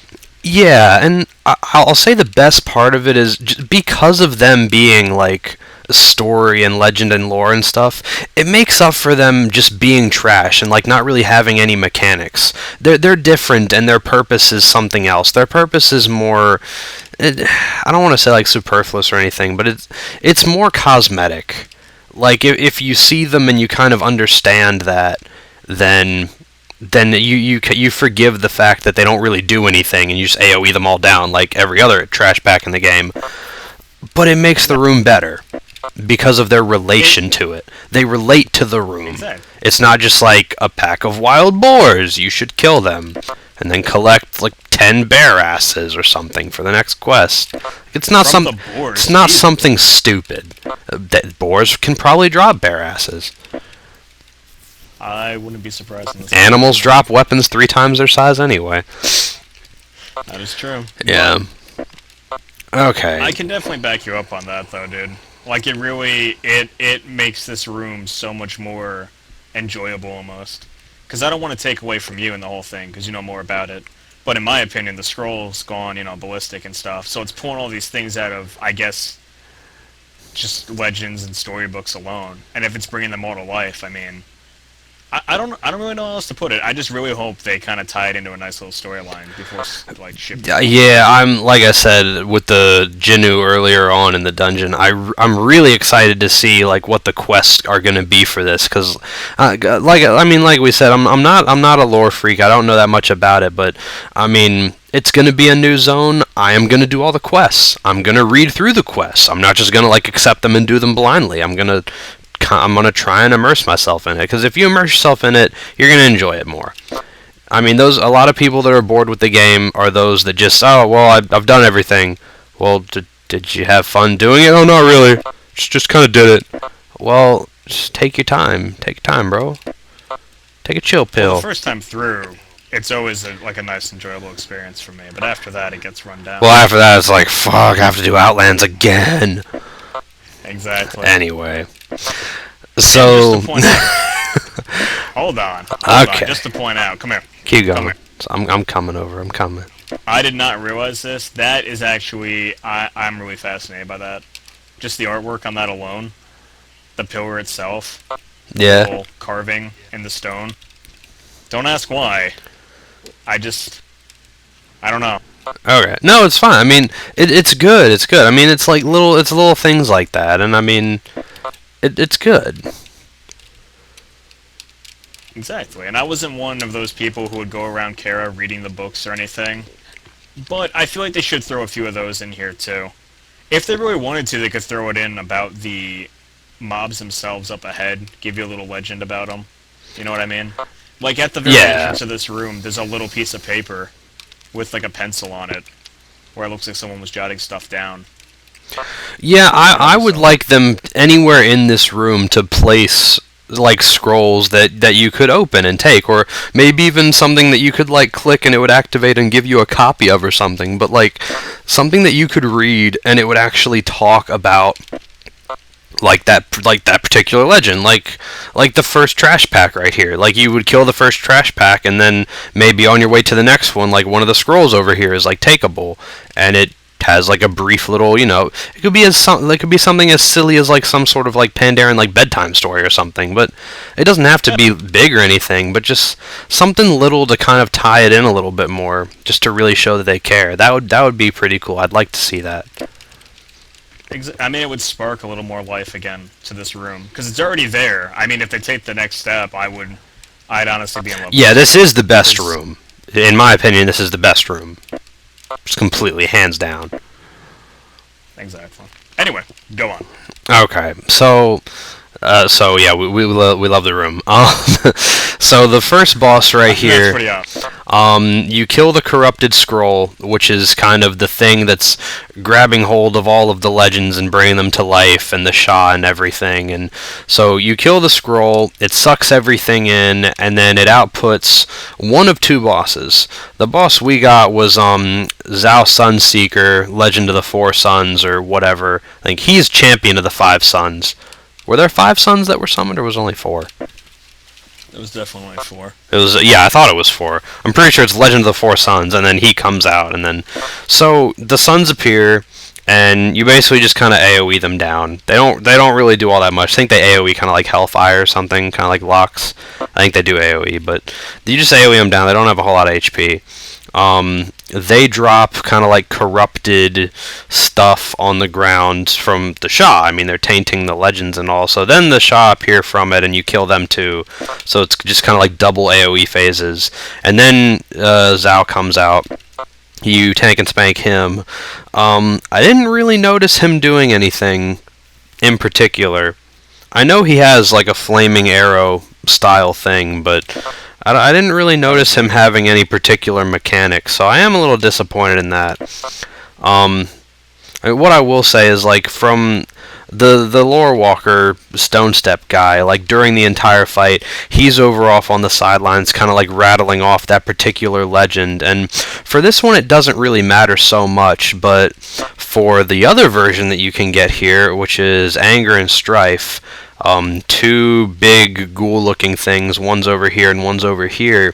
Yeah, and I'll say the best part of it is just because of them being like story and legend and lore and stuff, it makes up for them just being trash and like not really having any mechanics. They're different, and their purpose is something else. Their purpose is more, I don't want to say like superfluous or anything, but it's more cosmetic. Like if you see them and you kind of understand that, then you forgive the fact that they don't really do anything, and you just AoE them all down like every other trash pack in the game. But it makes the room better because of their relation to it. They relate to the room. Exactly. It's not just like a pack of wild boars, you should kill them, and then collect like 10 bear asses or something for the next quest. It's not From the boars, it's not Jesus. something stupid. Boars can probably drop bear asses. I wouldn't be surprised. In this Animals drop weapons 3 times their size anyway. That is true. Yeah. Okay. I can definitely back you up on that, though, dude. Like, it really, it makes this room so much more enjoyable, almost. Because I don't want to take away from you and the whole thing, because you know more about it. But in my opinion, the scroll's gone, you know, ballistic and stuff. So it's pulling all these things out of, I guess, just legends and storybooks alone. And if it's bringing them all to life, I mean, I don't really know how else to put it. I just really hope they kind of tie it into a nice little storyline before like shipping. Yeah, I'm like I said with the Jinnu earlier on in the dungeon. I'm really excited to see like what the quests are going to be for this, because like we said, I'm not a lore freak. I don't know that much about it, but I mean, it's going to be a new zone. I am going to do all the quests. I'm going to read through the quests. I'm not just going to like accept them and do them blindly. I'm going to try and immerse myself in it, because if you immerse yourself in it, you're going to enjoy it more. I mean, a lot of people that are bored with the game are those that just, oh, well, I've done everything. Well, did you have fun doing it? Oh, not really. Just kind of did it. Well, just take your time. Take your time, bro. Take a chill pill. Well, the first time through, it's always like a nice, enjoyable experience for me. But after that, it gets run down. Well, after that, it's like, fuck, I have to do Outlands again. Exactly. Anyway. So... Just to point out, hold on. Okay. Just to point out, come here. Keep going. Come here. So I'm coming over. I'm coming. I did not realize this. That is actually... I'm really fascinated by that. Just the artwork on that alone. The pillar itself. Yeah. The whole carving in the stone. Don't ask why. I don't know. Okay. No, it's fine. I mean, it's good. It's good. I mean, it's like little things like that, and I mean, it's good. Exactly. And I wasn't one of those people who would go around Kara reading the books or anything. But I feel like they should throw a few of those in here too. If they really wanted to, they could throw it in about the mobs themselves up ahead, give you a little legend about them. You know what I mean? Like at the very entrance of this room, there's a little piece of paper with like a pencil on it, where it looks like someone was jotting stuff down. Yeah, I would like them anywhere in this room to place like scrolls that you could open and take, or maybe even something that you could like click and it would activate and give you a copy of or something, but like something that you could read and it would actually talk about like that particular legend, like the first trash pack right here. Like you would kill the first trash pack, and then maybe on your way to the next one, like one of the scrolls over here is like takeable, and it has like a brief little, you know, it could be something as silly as like some sort of like Pandaren like bedtime story or something, but it doesn't have to be big or anything, but just something little to kind of tie it in a little bit more, just to really show that they care. That would be pretty cool. I'd like to see that. I mean, it would spark a little more life again to this room, because it's already there. I mean, if they take the next step, I'd honestly be in love with it. Yeah, this is the best room. In my opinion, this is the best room. Just completely, hands down. Exactly. Anyway, go on. Okay, so yeah, we love the room. So the first boss right here, That's pretty awesome. you kill the corrupted scroll, which is kind of the thing that's grabbing hold of all of the legends and bringing them to life, and the Shah and everything. And so you kill the scroll, it sucks everything in, and then it outputs one of two bosses. The boss we got was Zhao Sunseeker, Legend of the Four Suns, or whatever. I think he's champion of the Five Suns. Were there 5 suns that were summoned, or was it only 4? It was definitely only 4. It was, yeah, I thought it was 4. I'm pretty sure it's Legend of the Four Suns, and then he comes out, and then... So, the suns appear, and you basically just kind of AoE them down. They don't really do all that much. I think they AoE kind of like Hellfire or something, kind of like Lux. I think they do AoE, but you just AoE them down. They don't have a whole lot of HP. They drop kind of like corrupted stuff on the ground from the Shah. I mean, they're tainting the legends and all. So then the Shah appear from it, and you kill them too. So it's just kind of like double AoE phases. And then Zhao comes out. You tank and spank him. I didn't really notice him doing anything in particular. I know he has like a flaming arrow style thing, but I didn't really notice him having any particular mechanics, so I am a little disappointed in that. What I will say is, like, from the lore walker stone step guy, like, during the entire fight, he's over off on the sidelines, kind of like rattling off that particular legend, and for this one it doesn't really matter so much, but for the other version that you can get here, which is Anger and Strife, 2 big ghoul-looking things. One's over here and one's over here,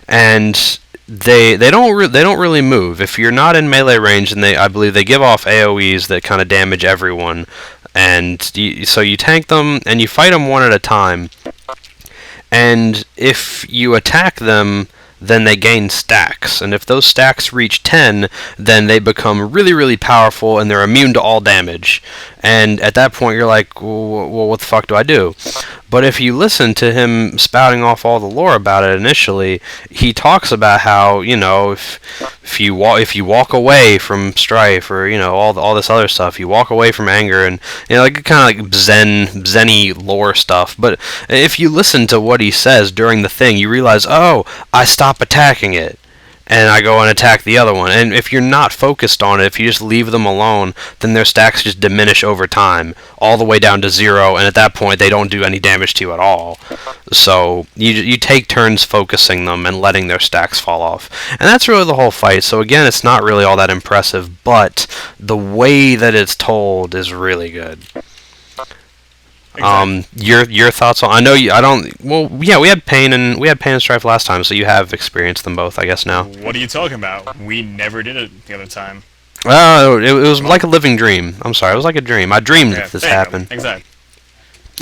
and they don't really move. If you're not in melee range, and I believe they give off AOE's that kind of damage everyone, and so you tank them and you fight them one at a time. And if you attack them, then they gain stacks, and if those stacks reach 10, then they become really, really powerful, and they're immune to all damage. And at that point, you're like, well, what the fuck do I do? But if you listen to him spouting off all the lore about it initially, he talks about how, you know, if if you walk away from strife or all this other stuff, you walk away from anger and like kind of like zen-y lore stuff. But if you listen to what he says during the thing, you realize, oh, I stop attacking it and I go and attack the other one. And if you're not focused on it, if you just leave them alone, then their stacks just diminish over time, all the way down to 0, and at that point they don't do any damage to you at all. So you take turns focusing them and letting their stacks fall off. And that's really the whole fight. So again, it's not really all that impressive, but the way that it's told is really good. Exactly. Your thoughts on? I know you. I don't. Well, yeah, we had pain and strife last time, so you have experienced them both, I guess now. What are you talking about? We never did it the other time. Oh, it was like a living dream. I'm sorry, it was like a dream. I dreamed that this happened. Exactly.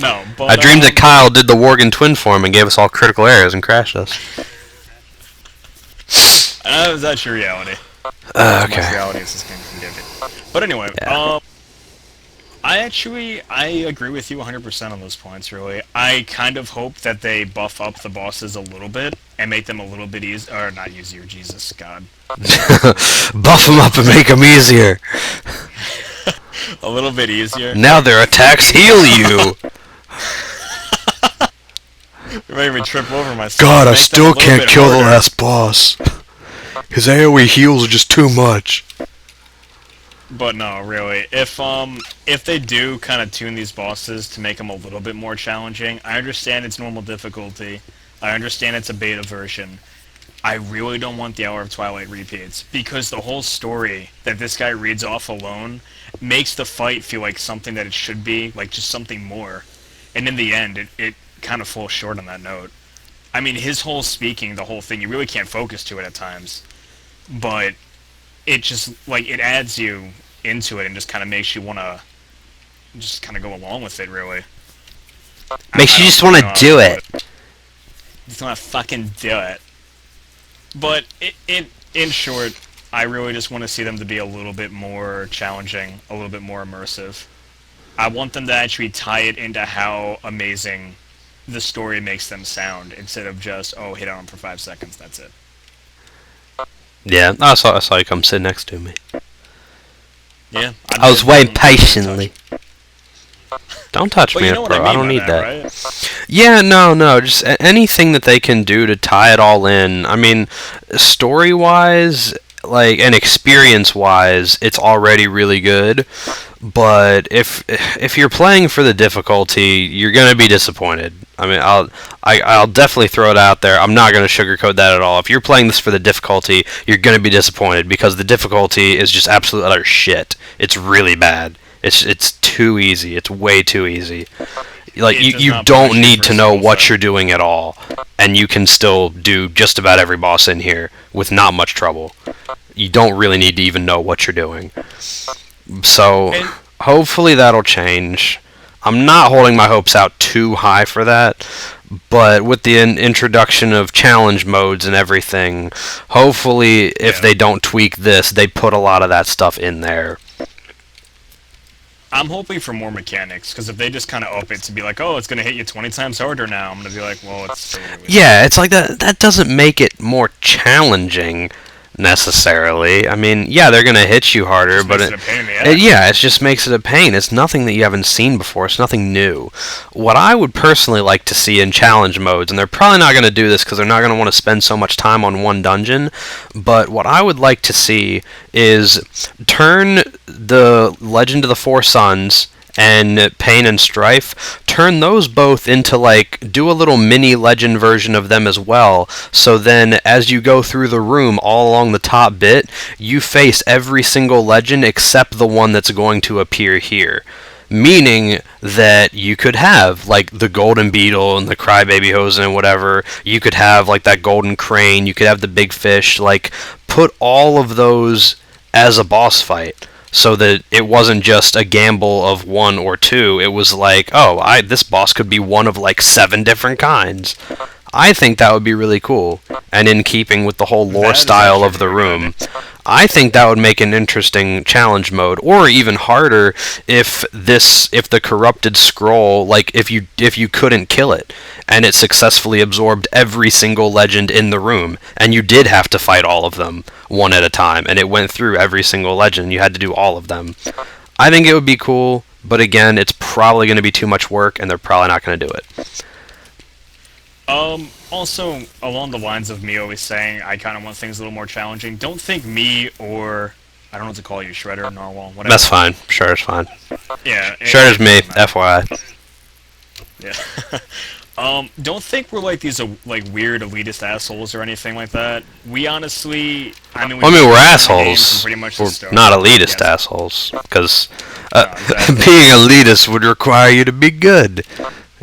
No, but I dreamed that Kyle did the Worgen twin form and gave us all critical errors and crashed us. That's actually reality. As much Okay. reality as this game can give it. But anyway, Yeah. I agree with you 100% on those points, really. I kind of hope that they buff up the bosses a little bit and make them a little bit easier, or not easier, Jesus, God. Buff them up and make them easier. A little bit easier. Now their attacks heal you. You made me trip over myself. God, I Make them a still little can't bit kill the harder. last boss. His AoE heals are just too much. But no, really, if they do kind of tune these bosses to make them a little bit more challenging, I understand it's normal difficulty. I understand it's a beta version. I really don't want the Hour of Twilight repeats, because the whole story that this guy reads off alone makes the fight feel like something that it should be, like just something more. And in the end, it kind of falls short on that note. I mean, his whole speaking, the whole thing, you really can't focus to it at times. But it just, like, it adds you into it and just kind of makes you want to just kind of go along with it, really. Makes you just want to do it. Just want to fucking do it. But in short, I really just want to see them to be a little bit more challenging, a little bit more immersive. I want them to actually tie it into how amazing the story makes them sound, instead of just, oh, hit on them for 5 seconds, that's it. Yeah, I saw you come sit next to me. Yeah. I was waiting patiently. Don't touch But me, you know what bro. I mean I don't by need that. right? Yeah, no, just anything that they can do to tie it all in. I mean, story-wise, like, and experience-wise, it's already really good. But if you're playing for the difficulty, you're gonna be disappointed. I mean, I'll definitely throw it out there. I'm not gonna sugarcoat that at all. If you're playing this for the difficulty, you're gonna be disappointed because the difficulty is just absolute utter shit. It's really bad. It's too easy. It's way too easy. Like It does you not don't punish you need for to a know single what set. you're doing at all, and you can still do just about every boss in here with not much trouble. You don't really need to even know what you're doing. So And- hopefully that'll change. I'm not holding my hopes out too high for that, but with the introduction of challenge modes and everything, hopefully if Yeah. they don't tweak this, they put a lot of that stuff in there. I'm hoping for more mechanics, because if they just kind of up it to be like, oh, it's going to hit you 20 times harder now, I'm going to be like, well, it's still really Yeah, it's like that doesn't make it more challenging necessarily. I mean, yeah, they're gonna hit you harder, Just but makes it a pain in the ass. yeah, it just makes it a pain. It's nothing that you haven't seen before. It's nothing new. What I would personally like to see in challenge modes, and they're probably not gonna do this because they're not gonna want to spend so much time on one dungeon, but what I would like to see is turn the Legend of the Four Sons and Pain and Strife, turn those both into, like, do a little mini legend version of them as well, so then as you go through the room all along the top bit, you face every single legend except the one that's going to appear here. Meaning that you could have, like, the Golden Beetle and the Crybaby Hosen and whatever, you could have, like, that Golden Crane, you could have the Big Fish, like, put all of those as a boss fight. So that it wasn't just a gamble of one or two. It was like, oh, this boss could be one of like 7 different kinds. I think that would be really cool, and in keeping with the whole lore That is style actually of the really room. I think that would make an interesting challenge mode, or even harder if the corrupted scroll, like if you couldn't kill it and it successfully absorbed every single legend in the room, and you did have to fight all of them one at a time, and it went through every single legend. You had to do all of them. I think it would be cool, but again, it's probably going to be too much work, and they're probably not going to do it. Also, along the lines of me always saying I kind of want things a little more challenging, don't think me or, I don't know what to call you, Shredder, Narwhal, whatever. That's fine. Shredder's fine. Yeah. Shredder's me, FYI. Yeah. Don't think we're like these like weird elitist assholes or anything like that. We honestly, we're assholes. Pretty much We're not elitist assholes, because being elitist would require you to be good,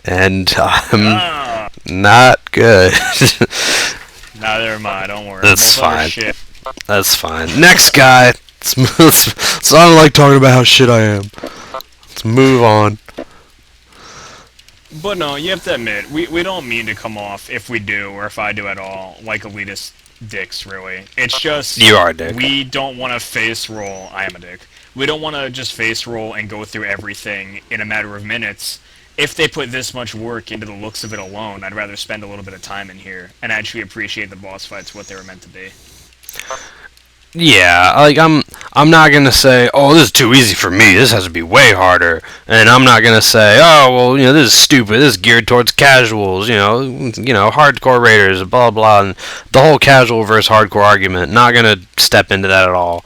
and I'm not good. Neither am I. Don't worry. That's fine. Shit. That's fine. Next guy. So I don't like talking about how shit I am. Let's move on. But no, you have to admit, we don't mean to come off, if we do, or if I do at all, like elitist dicks, really. It's just... You are a dick. We don't want to face roll... I am a dick. We don't want to just face roll and go through everything in a matter of minutes. If they put this much work into the looks of it alone, I'd rather spend a little bit of time in here and actually appreciate the boss fights, what they were meant to be. Yeah, like I'm not gonna say, oh, this is too easy for me. This has to be way harder. And I'm not gonna say, oh, well, this is stupid. This is geared towards casuals. Hardcore raiders, blah blah, and the whole casual versus hardcore argument. Not gonna step into that at all.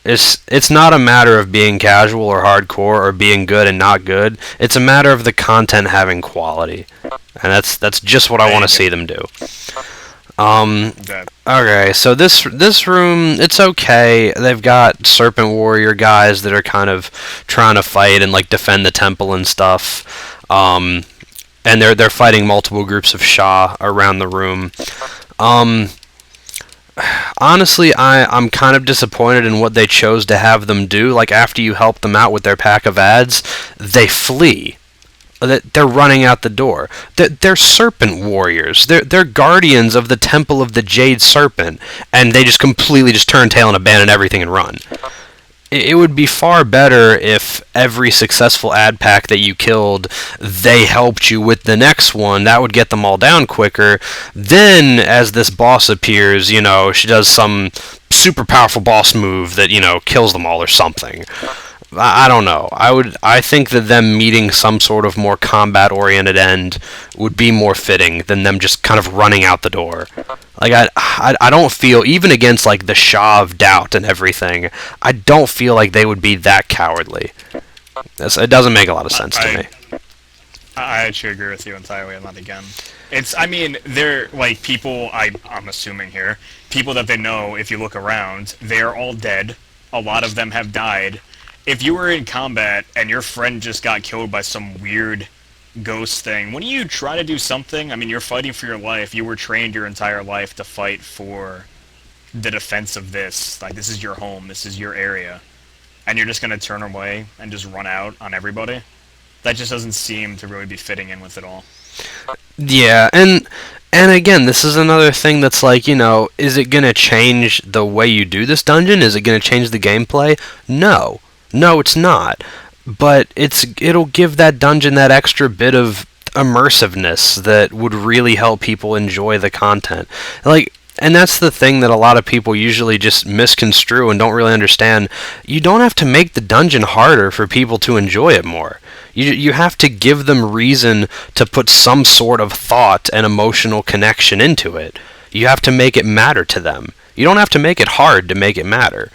It's not a matter of being casual or hardcore or being good and not good. It's a matter of the content having quality, and that's just what I want to see them do. Okay, so this room, it's okay. They've got Serpent Warrior guys that are kind of trying to fight and like defend the temple and stuff. And they're fighting multiple groups of Sha around the room. Honestly, I'm kind of disappointed in what they chose to have them do. Like, after you help them out with their pack of ads, they flee. They're running out the door. They're serpent warriors. They're guardians of the temple of the Jade Serpent, and they just completely just turn tail and abandon everything and run. It would be far better if every successful ad pack that you killed, they helped you with the next one. That would get them all down quicker. Then, as this boss appears, she does some super powerful boss move that, kills them all or something. I don't know. I think that them meeting some sort of more combat-oriented end would be more fitting than them just kind of running out the door. Like, I don't feel, even against like the Shah of Doubt and everything, I don't feel like they would be that cowardly. It doesn't make a lot of sense to me. I actually agree with you entirely on that again. They're like people, I'm assuming here, people that they know, if you look around, they're all dead. A lot of them have died. If you were in combat and your friend just got killed by some weird ghost thing, wouldn't you try to do something? You're fighting for your life. You were trained your entire life to fight for the defense of this. Like, this is your home. This is your area. And you're just going to turn away and just run out on everybody? That just doesn't seem to really be fitting in with it all. Yeah, and again, this is another thing that's like, is it going to change the way you do this dungeon? Is it going to change the gameplay? No. No, it's not. But it'll give that dungeon that extra bit of immersiveness that would really help people enjoy the content. And that's the thing that a lot of people usually just misconstrue and don't really understand. You don't have to make the dungeon harder for people to enjoy it more. You have to give them reason to put some sort of thought and emotional connection into it. You have to make it matter to them. You don't have to make it hard to make it matter.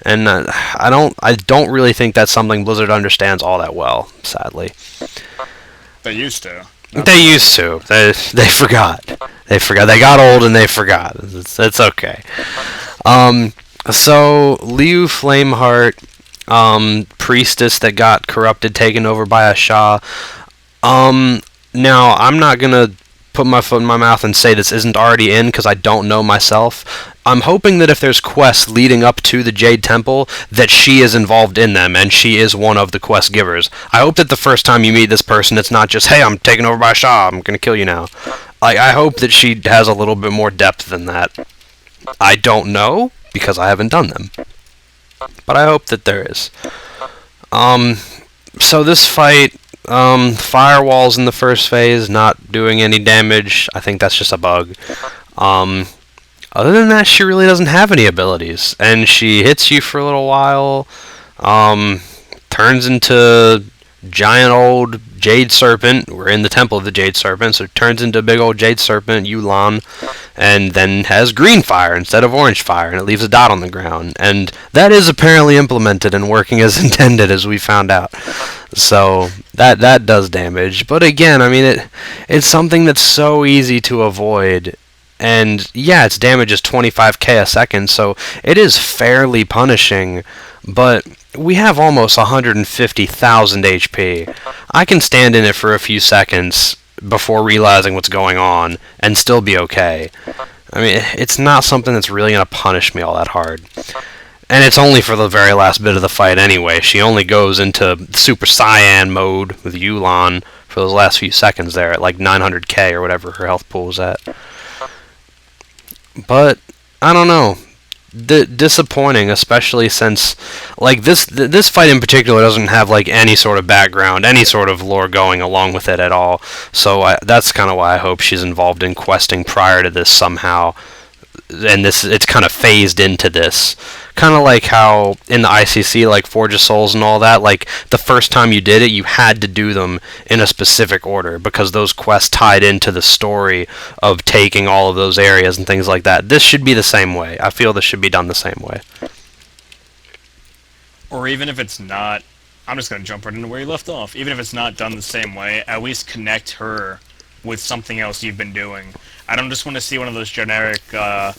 And I don't really think that's something Blizzard understands all that well, sadly. They used to. They used to. They forgot. They forgot. They got old and they forgot. It's okay. So Liu Flameheart, priestess that got corrupted, taken over by a Shah. Now I'm not gonna put my foot in my mouth and say this isn't already in, because I don't know myself. I'm hoping that if there's quests leading up to the Jade Temple, that she is involved in them, and she is one of the quest givers. I hope that the first time you meet this person, it's not just, hey, I'm taken over by a Shah, I'm gonna kill you now. I hope that she has a little bit more depth than that. I don't know, because I haven't done them. But I hope that there is. So this fight, firewalls in the first phase, not doing any damage. I think that's just a bug. Other than that, she really doesn't have any abilities. And she hits you for a little while, turns into giant old Jade Serpent. We're in the Temple of the Jade Serpent, so it turns into a big old Jade Serpent, Yulan, and then has green fire instead of orange fire, and it leaves a dot on the ground. And that is apparently implemented and working as intended, as we found out. So that does damage. But again, I mean, it's something that's so easy to avoid. And yeah, its damage is 25k a second, so it is fairly punishing, but we have almost 150,000 HP. I can stand in it for a few seconds before realizing what's going on and still be okay. I mean, it's not something that's really going to punish me all that hard. And it's only for the very last bit of the fight anyway. She only goes into Super Saiyan mode with Yulan for those last few seconds there at like 900k or whatever her health pool was at. But I don't know. Disappointing, especially since like this fight in particular doesn't have like any sort of background, any sort of lore going along with it at all. So that's kind of why I hope she's involved in questing prior to this somehow. And it's kind of phased into this, kind of like how in the ICC, like Forge of Souls and all that, like the first time you did it, you had to do them in a specific order because those quests tied into the story of taking all of those areas and things like that. This should be the same way. I feel this should be done the same way. Or even if it's not, I'm just going to jump right into where you left off. Even if it's not done the same way, at least connect her with something else you've been doing. I don't just want to see one of those generic, go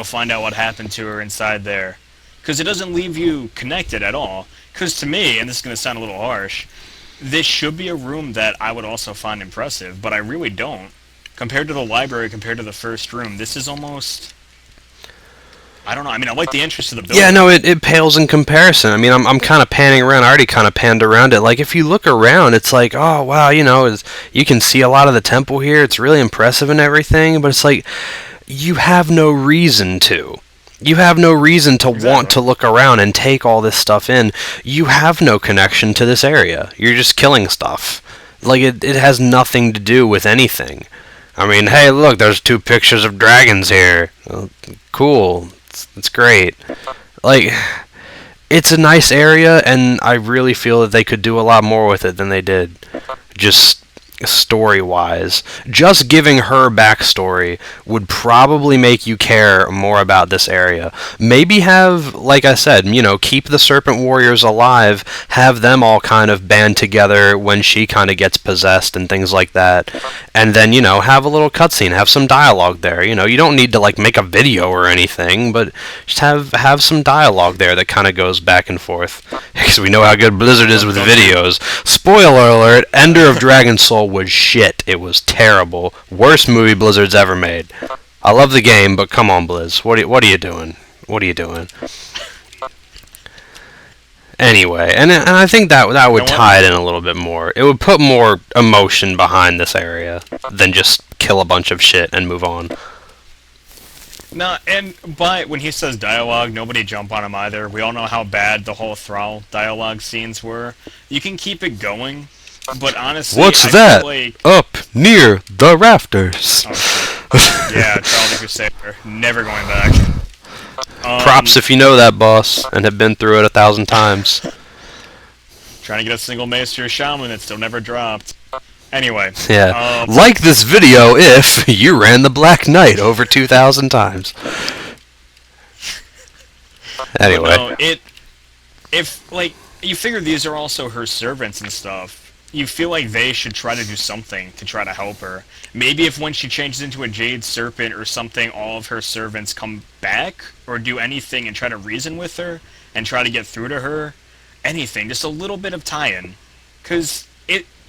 find out what happened to her inside there. Because it doesn't leave you connected at all. Because to me, and this is going to sound a little harsh, this should be a room that I would also find impressive, but I really don't. Compared to the library, compared to the first room, this is almost... I don't know. I mean, I like the interest of the building. Yeah, no, it pales in comparison. I mean, I'm kind of panning around. I already kind of panned around it. Like, if you look around, it's like, oh, wow, you know, you can see a lot of the temple here. It's really impressive and everything. But it's like, you have no reason to. You have no reason to want to look around and take all this stuff in. You have no connection to this area. You're just killing stuff. Like, it has nothing to do with anything. I mean, hey, look, there's 2 pictures of dragons here. Cool. It's great. Like, it's a nice area, and I really feel that they could do a lot more with it than they did. Just story-wise. Just giving her backstory would probably make you care more about this area. Maybe have, like I said, you know, keep the Serpent Warriors alive, have them all kind of band together when she kind of gets possessed and things like that, and then, you know, have a little cutscene, have some dialogue there. You know, you don't need to, like, make a video or anything, but just have some dialogue there that kind of goes back and forth. Because we know how good Blizzard is with videos. Spoiler alert, Ender of Dragon Soul was shit. It was terrible. Worst movie Blizzard's ever made. I love the game, but come on, Blizz. What are you doing? What are you doing? Anyway, and I think that would tie it in a little bit more. It would put more emotion behind this area than just kill a bunch of shit and move on. No, and when he says dialogue, nobody jump on him either. We all know how bad the whole Thrall dialogue scenes were. You can keep it going, but honestly, what's I that? feel like... Up near the rafters. Oh, yeah, Charles the Crusader. Never going back. Props if you know that, boss, and have been through it 1,000 times. Trying to get a single master shaman that still never dropped. Anyway. Yeah. Like this video if you ran the Black Knight over 2,000 times. Anyway. No, if, like, you figure these are also her servants and stuff, you feel like they should try to do something to try to help her. Maybe if when she changes into a Jade Serpent or something, all of her servants come back or do anything and try to reason with her and try to get through to her. Anything. Just a little bit of tie-in. Because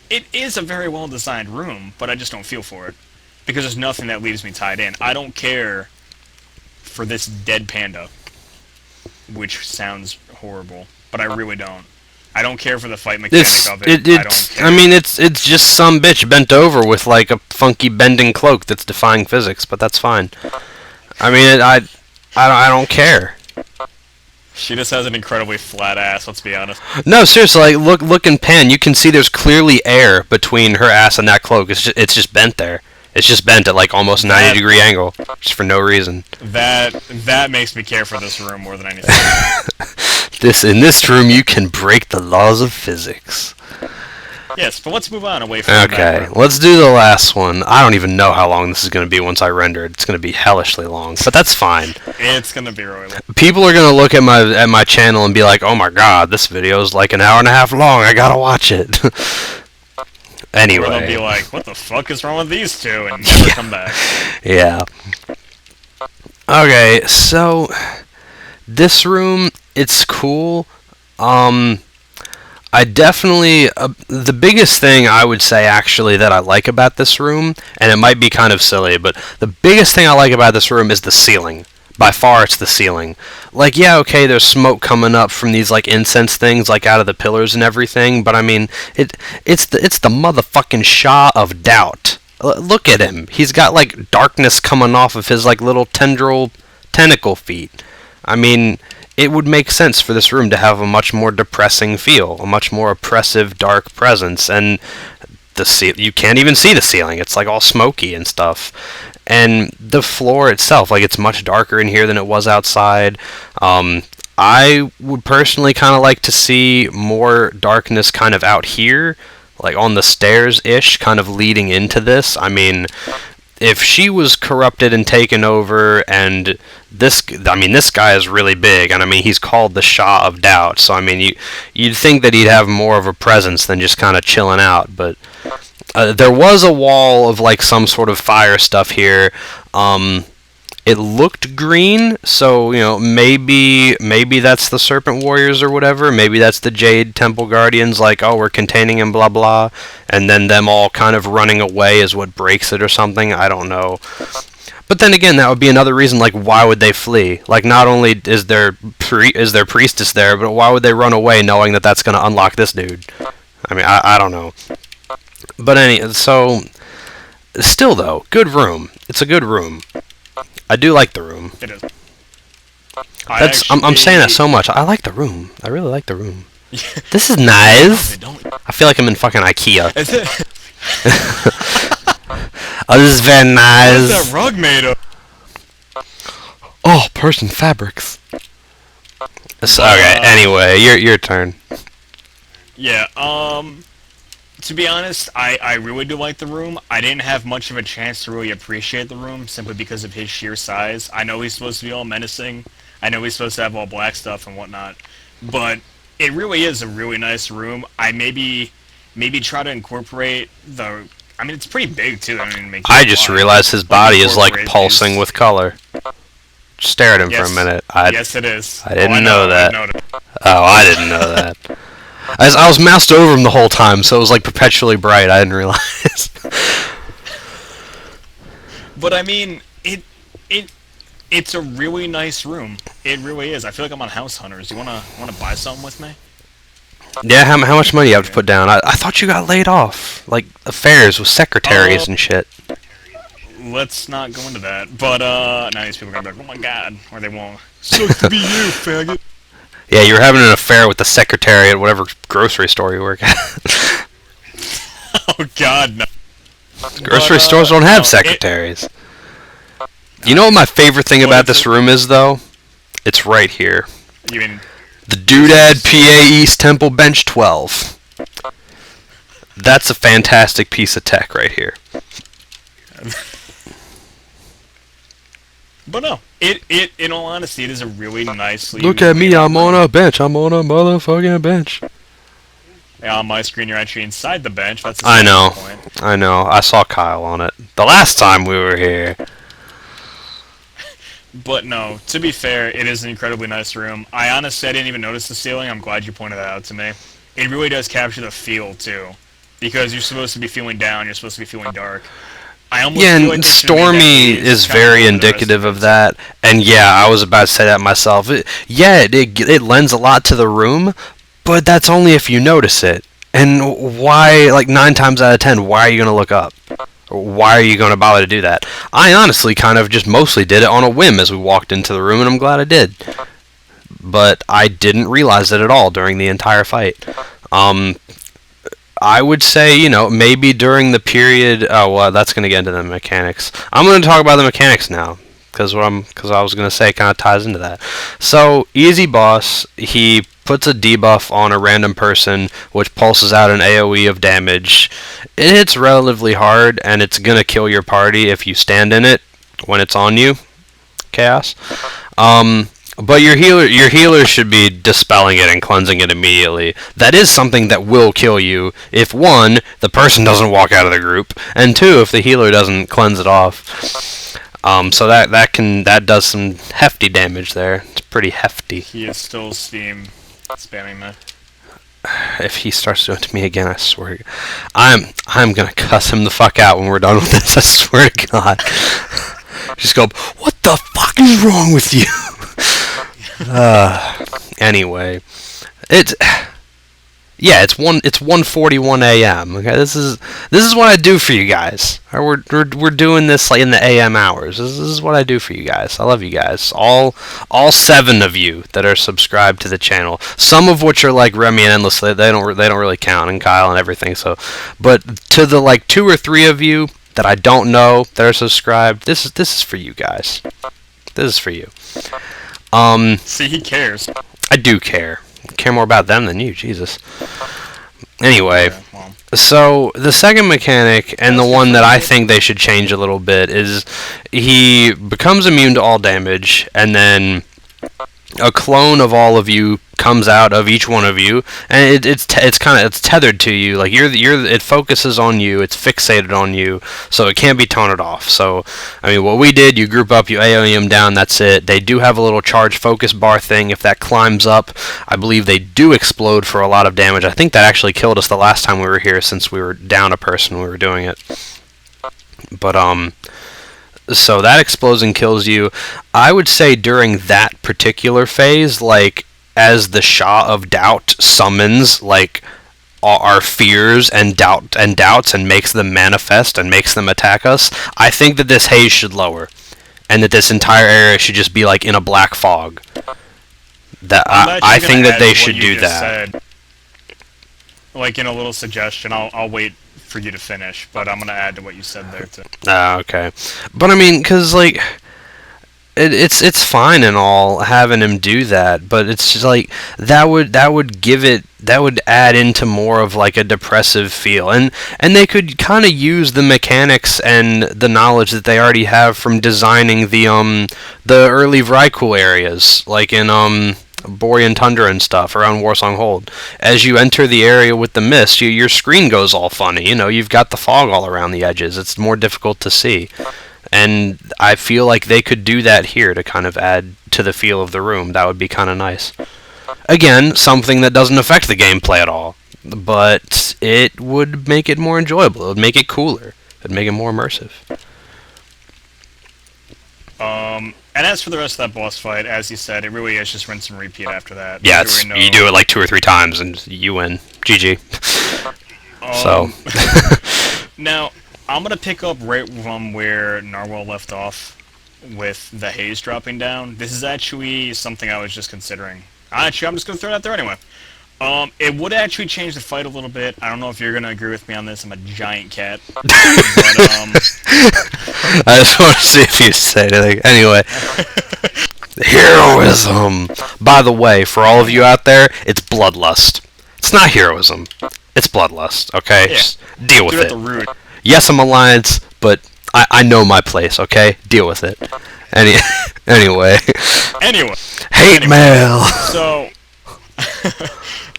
it is a very well-designed room, but I just don't feel for it. Because there's nothing that leaves me tied in. I don't care for this dead panda. Which sounds horrible, but I really don't. I don't care for the fight mechanic of it. I don't care. I mean, it's just some bitch bent over with like a funky bending cloak that's defying physics, but that's fine. I mean, I don't care. She just has an incredibly flat ass, let's be honest. No, seriously, like, look in pan. You can see there's clearly air between her ass and that cloak. It's just bent there. It's just bent at like almost 90-degree angle, just for no reason. That makes me care for this room more than anything. In this room, you can break the laws of physics. Yes, but let's move on away from Okay, let's do the last one. I don't even know how long this is going to be once I render it. It's going to be hellishly long, but that's fine. It's going to be really long. People are going to look at my channel and be like, "Oh my god, this video is like an hour and a half long. I gotta watch it." Anyway. Or they'll be like, what the fuck is wrong with these two? And never come back. Yeah. Okay, so this room, it's cool. I definitely, the biggest thing I would say actually that I like about this room, and it might be kind of silly, but the biggest thing I like about this room is the ceiling. By far, it's the ceiling. Like, yeah, okay, there's smoke coming up from these, like, incense things, like, out of the pillars and everything, but I mean, it's the motherfucking Shah of Doubt. Look at him. He's got, like, darkness coming off of his, like, little tentacle feet. I mean, it would make sense for this room to have a much more depressing feel, a much more oppressive, dark presence, and you can't even see the ceiling. It's, like, all smoky and stuff. And the floor itself, like, it's much darker in here than it was outside. I would personally kind of like to see more darkness kind of out here, like on the stairs-ish, kind of leading into this. I mean, if she was corrupted and taken over, and this guy is really big, and I mean, he's called the Shah of Doubt, so I mean, you'd think that he'd have more of a presence than just kind of chilling out, but there was a wall of like some sort of fire stuff here. It looked green, so you know, maybe that's the Serpent Warriors or whatever. Maybe that's the Jade Temple Guardians, like, oh, we're containing him, blah blah, and then them all kind of running away is what breaks it or something. I don't know. But then again, that would be another reason, like, why would they flee? Like, not only is their priestess there, but why would they run away knowing that that's going to unlock this dude? I mean, I don't know. But so still though, good room. It's a good room. I do like the room. It is. I'm saying that so much. I like the room. I really like the room. This is nice. I feel like I'm in fucking IKEA. Is it? Oh, this is very nice. What's that rug made of? Oh, Persian fabrics. Okay. Anyway, your turn. Yeah. To be honest, I really do like the room. I didn't have much of a chance to really appreciate the room simply because of his sheer size. I know he's supposed to be all menacing. I know he's supposed to have all black stuff and whatnot. But it really is a really nice room. I maybe try to incorporate the... I mean, it's pretty big, too. I just realized his body is, like, pulsing with color. Stare at him for a minute. Yes, it is. I didn't know that. Oh, I didn't know that. I was moused over him the whole time, so it was like perpetually bright. I didn't realize. But I mean, it's a really nice room. It really is. I feel like I'm on House Hunters. You wanna buy something with me? Yeah, how much money you have to put down? I thought you got laid off, like affairs with secretaries and shit. Let's not go into that. But now these people are gonna be like, oh my god, or they won't. Sucks to be you, faggot. Yeah, you were having an affair with the secretary at whatever grocery store you work at. Oh god, no. Grocery stores don't have secretaries. You know what my favorite thing about this room is, though? It's right here. You mean... The Doodad PA East Temple Bench 12. That's a fantastic piece of tech right here. But no, in all honesty, it is a really nicely... Look at me, I'm on a bench. I'm on a motherfucking bench. Yeah, on my screen, you're actually inside the bench. That's I know. I know. I saw Kyle on it the last time we were here. But no, to be fair, it is an incredibly nice room. I honestly didn't even notice the ceiling. I'm glad you pointed that out to me. It really does capture the feel, too. Because you're supposed to be feeling down, you're supposed to be feeling dark. Yeah, and Stormy is very indicative of that. And yeah, I was about to say that myself. It lends a lot to the room, but that's only if you notice it. And why, like 9 times out of 10, why are you going to look up? Why are you going to bother to do that? I honestly kind of just mostly did it on a whim as we walked into the room, and I'm glad I did. But I didn't realize it at all during the entire fight. I would say, you know, maybe during the period. Oh, well, that's going to get into the mechanics. I'm going to talk about the mechanics now, because I was going to say kind of ties into that. So, easy boss. He puts a debuff on a random person, which pulses out an AoE of damage. It hits relatively hard, and it's going to kill your party if you stand in it when it's on you. Chaos. But your healer should be dispelling it and cleansing it immediately. That is something that will kill you if, one, the person doesn't walk out of the group, and two, if the healer doesn't cleanse it off. So that does some hefty damage there. It's pretty hefty. He is still spamming that. If he starts doing it to me again, I swear to God, I'm gonna cuss him the fuck out when we're done with this. I swear to God. Just go, what the fuck is wrong with you? Anyway, it's 1:41 a.m. Okay, this is what I do for you guys. We're doing this like in the AM hours. This is what I do for you guys. I love you guys. All 7 of you that are subscribed to the channel. Some of which are like Remy and Endless. They don't really count, and Kyle and everything. So, but to the like 2 or 3 of you that I don't know that are subscribed, this is for you guys. This is for you. See, he cares. I do care. I care more about them than you, Jesus. Anyway, Yeah, well. So the second mechanic, and the one that I think they should change a little bit, is he becomes immune to all damage, and then a clone of all of you comes out of each one of you, and it's tethered to you. Like it focuses on you. It's fixated on you, so it can't be taunted off. So I mean, what we did, you group up, you AoE them down. That's it. They do have a little charge focus bar thing. If that climbs up, I believe they do explode for a lot of damage. I think that actually killed us the last time we were here, since we were down a person when we were doing it. But so that explosion kills you. I would say during that particular phase, like, as the Shah of Doubt summons, like, our fears and doubts and makes them manifest and makes them attack us, I think that this haze should lower, and that this entire area should just be like in a black fog. That I think that they should do that. Said, like, in a little suggestion, I'll wait for you to finish, but I'm gonna add to what you said there too. Okay. But I mean, cause like, it's fine and all having him do that, but it's just like that would add into more of like a depressive feel, and they could kind of use the mechanics and the knowledge that they already have from designing the early Vrykul areas, like in Borean Tundra and stuff around Warsong Hold. As you enter the area with the mist, your screen goes all funny. You know, you've got the fog all around the edges. It's more difficult to see. And I feel like they could do that here to kind of add to the feel of the room. That would be kind of nice. Again, something that doesn't affect the gameplay at all, but it would make it more enjoyable. It would make it cooler. It would make it more immersive. And as for the rest of that boss fight, as you said, it really is just rinse and repeat after that. Yeah, you do it like 2 or 3 times and you win. GG. So. Now, I'm going to pick up right from where Narwhal left off with the haze dropping down. This is actually something I was just considering. Actually, I'm just going to throw it out there anyway. It would actually change the fight a little bit. I don't know if you're going to agree with me on this. I'm a giant cat. But, I just want to see if you say anything. Anyway. Heroism! By the way, for all of you out there, it's bloodlust. It's not heroism. It's bloodlust, okay? Yeah. Just deal with at it. the root. Yes, I'm Alliance, but I know my place, okay? Deal with it. Anyway. Hate mail! So,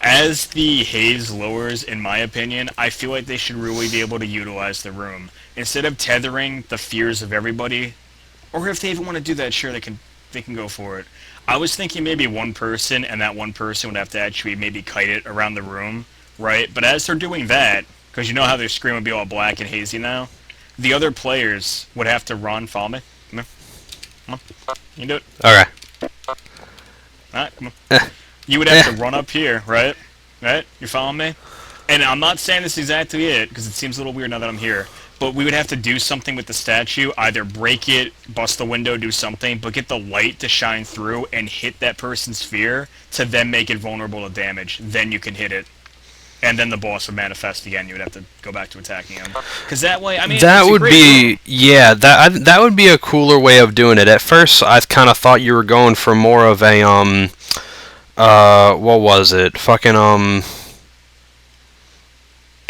as the haze lowers, in my opinion, I feel like they should really be able to utilize the room. Instead of tethering the fears of everybody, or if they even want to do that, sure, they can go for it. I was thinking maybe one person, and that one person would have to actually maybe kite it around the room, right? But as they're doing that, because you know how their screen would be all black and hazy now, the other players would have to run. Follow me. Come here. Come on. You can do it. Okay. Alright, come on. You would have to run up here, right? Right? You following me? And I'm not saying this is exactly it, because it seems a little weird now that I'm here. but we would have to do something with the statue, either break it, bust the window, do something, but get the light to shine through and hit that person's sphere to then make it vulnerable to damage. Then you can hit it. And then the boss would manifest again. You would have to go back to attacking him. Because that way, I mean, That it's a would great be, room. yeah, that would be a cooler way of doing it. At first, I kind of thought you were going for more of a, what was it? Fucking,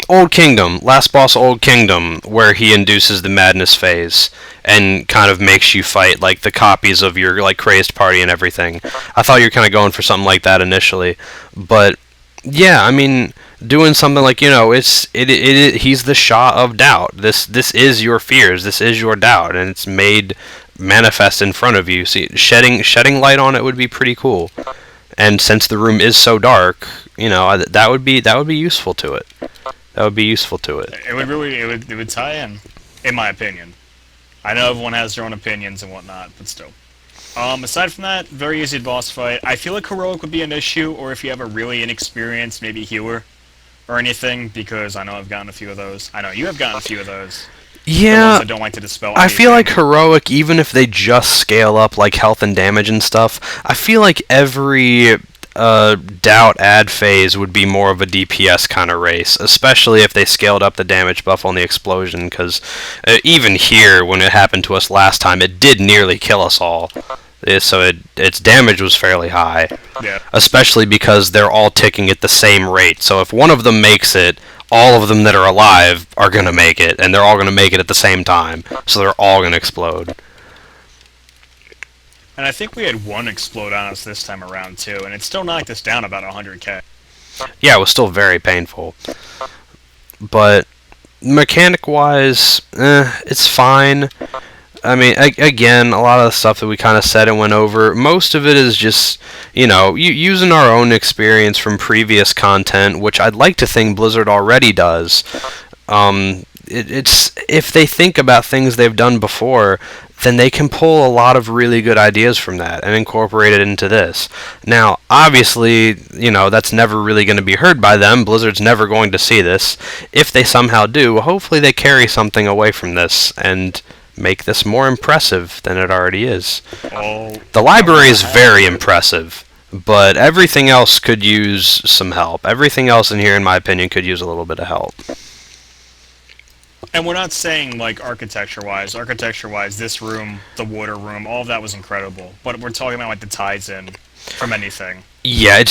Old Kingdom, last boss Old Kingdom, where he induces the madness phase and kind of makes you fight like the copies of your like crazed party and everything. I thought you were kind of going for something like that initially, but yeah, I mean, doing something like he's the Shah of doubt. This is your fears. This is your doubt, and it's made manifest in front of you. See, shedding light on it would be pretty cool. And since the room is so dark, that would be useful to it. That would be useful to it. It would tie in my opinion. I know everyone has their own opinions and whatnot, but still. Aside from that, very easy boss fight. I feel like heroic would be an issue, or if you have a really inexperienced, maybe healer, or anything, because I know I've gotten a few of those. I know you have gotten a few of those. The ones Yeah, that don't like to dispel I feel like anything. heroic, even if they just scale up like health and damage and stuff, I feel like every doubt ad phase would be more of a DPS kind of race, especially if they scaled up the damage buff on the explosion, because even here, when it happened to us last time, it did nearly kill us all. So its damage was fairly high, Yeah. especially because they're all ticking at the same rate. So if one of them makes it, all of them that are alive are going to make it, and they're all going to make it at the same time. So they're all going to explode. And I think we had one explode on us this time around too, and it still knocked us down about 100k. Yeah, it was still very painful. But mechanic-wise, it's fine. I mean, again, a lot of the stuff that we kind of said and went over, most of it is just, using our own experience from previous content, which I'd like to think Blizzard already does. It's if they think about things they've done before, then they can pull a lot of really good ideas from that and incorporate it into this. Now, obviously, that's never really going to be heard by them. Blizzard's never going to see this. If they somehow do, hopefully they carry something away from this and make this more impressive than it already is. The library is very impressive, but everything else could use some help. Everything else in here, in my opinion, could use a little bit of help. And we're not saying, like, architecture-wise. Architecture-wise, this room, the water room, all of that was incredible. But we're talking about, like, the ties in from anything. Yeah,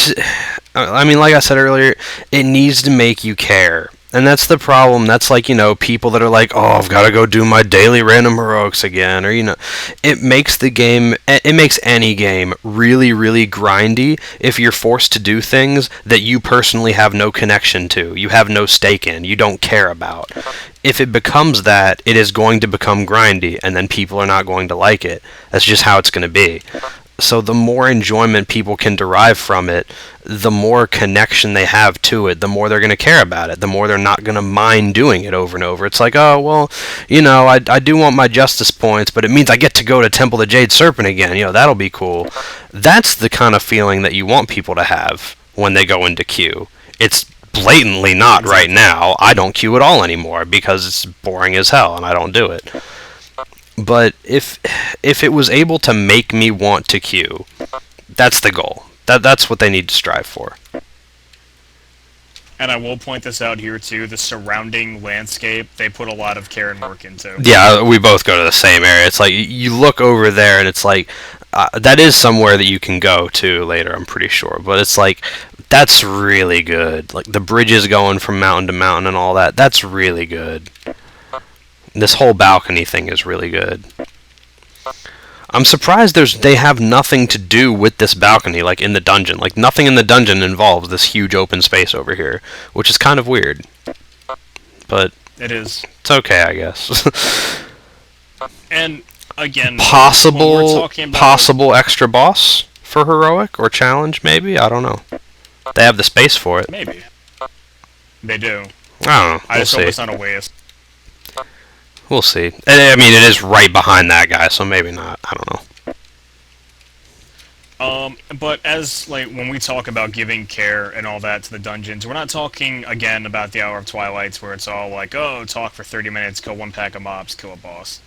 I mean, like I said earlier, it needs to make you care. And that's the problem. That's like, people that are like, oh, I've got to go do my daily random heroics again. Or, it makes it makes any game really, really grindy if you're forced to do things that you personally have no connection to, you have no stake in, you don't care about. If it becomes that, it is going to become grindy, and then people are not going to like it. That's just how it's going to be. So the more enjoyment people can derive from it, the more connection they have to it, the more they're going to care about it, the more they're not going to mind doing it over and over. It's like, oh, well, I do want my justice points, but it means I get to go to Temple of Jade Serpent again. That'll be cool. That's the kind of feeling that you want people to have when they go into queue. It's blatantly not right now. I don't queue at all anymore because it's boring as hell and I don't do it. But if it was able to make me want to queue, that's the goal. That's what they need to strive for. And I will point this out here, too. The surrounding landscape, they put a lot of care and work into. Yeah, we both go to the same area. It's like, you look over there and it's like, that is somewhere that you can go to later, I'm pretty sure. But it's like, that's really good. Like, the bridges going from mountain to mountain and all that, that's really good. This whole balcony thing is really good. I'm surprised they have nothing to do with this balcony, like in the dungeon. Like, nothing in the dungeon involves this huge open space over here, which is kind of weird. But It is. it's okay, I guess. And, again, when we're Possible talking about... possible extra boss for heroic or challenge, maybe? I don't know. They have the space for it. Maybe. They do. I don't know. I We'll just hope see. it's not a waste. We'll see. I mean, it is right behind that guy, so maybe not. I don't know. But as like when we talk about giving care and all that to the dungeons, we're not talking again about the Hour of Twilights where it's all like, oh, talk for 30 minutes, kill one pack of mobs, kill a boss.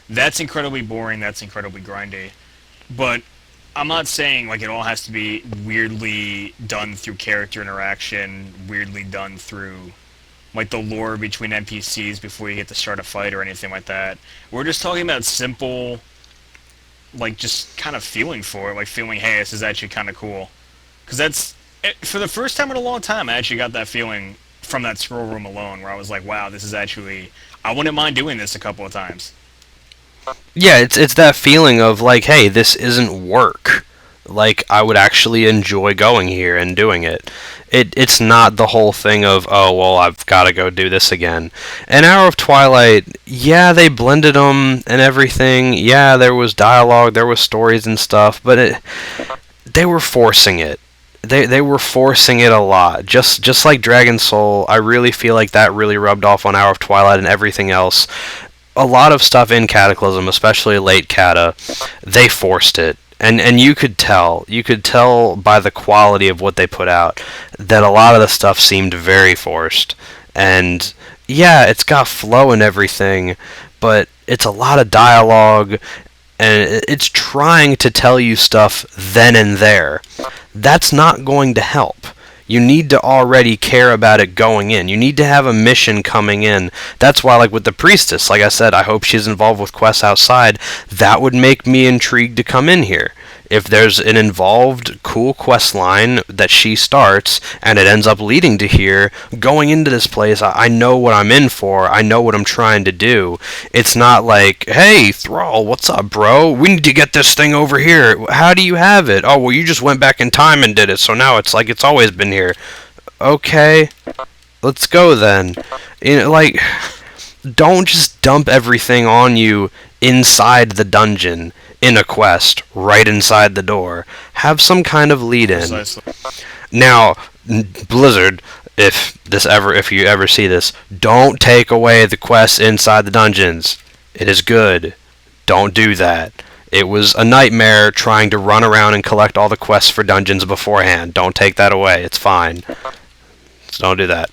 That's incredibly boring. That's incredibly grindy. But I'm not saying like it all has to be weirdly done through character interaction, weirdly done through like the lore between NPCs before you get to start a fight or anything like that. We're just talking about simple, like just kind of feeling for it, like feeling, hey, this is actually kind of cool. Because for the first time in a long time, I actually got that feeling from that scroll room alone, where I was like, wow, this is actually, I wouldn't mind doing this a couple of times. Yeah, it's that feeling of like, hey, this isn't work. Like, I would actually enjoy going here and doing it. It's not the whole thing of, oh, well, I've got to go do this again. And Hour of Twilight, yeah, they blended them and everything. Yeah, there was dialogue, there was stories and stuff, but they were forcing it. They were forcing it a lot. Just like Dragon Soul, I really feel like that really rubbed off on Hour of Twilight and everything else. A lot of stuff in Cataclysm, especially late Cata, they forced it. And you could tell by the quality of what they put out that a lot of the stuff seemed very forced. And yeah, it's got flow and everything, but it's a lot of dialogue and it's trying to tell you stuff then and there. That's not going to help. You need to already care about it going in. You need to have a mission coming in. That's why, like with the priestess, like I said, I hope she's involved with quests outside. That would make me intrigued to come in here. If there's an involved, cool quest line that she starts, and it ends up leading to here, going into this place, I know what I'm in for. I know what I'm trying to do. It's not like, hey, Thrall, what's up, bro? We need to get this thing over here. How do you have it? Oh, well, you just went back in time and did it, so now it's like it's always been here. Okay, let's go then. Like, don't just dump everything on you inside the dungeon in a quest right inside the door. Have some kind of lead in. Precisely. Now, Blizzard, if you ever see this, don't take away the quests inside the dungeons. It is good. Don't do that. It was a nightmare trying to run around and collect all the quests for dungeons beforehand. Don't take that away. It's fine. So don't do that.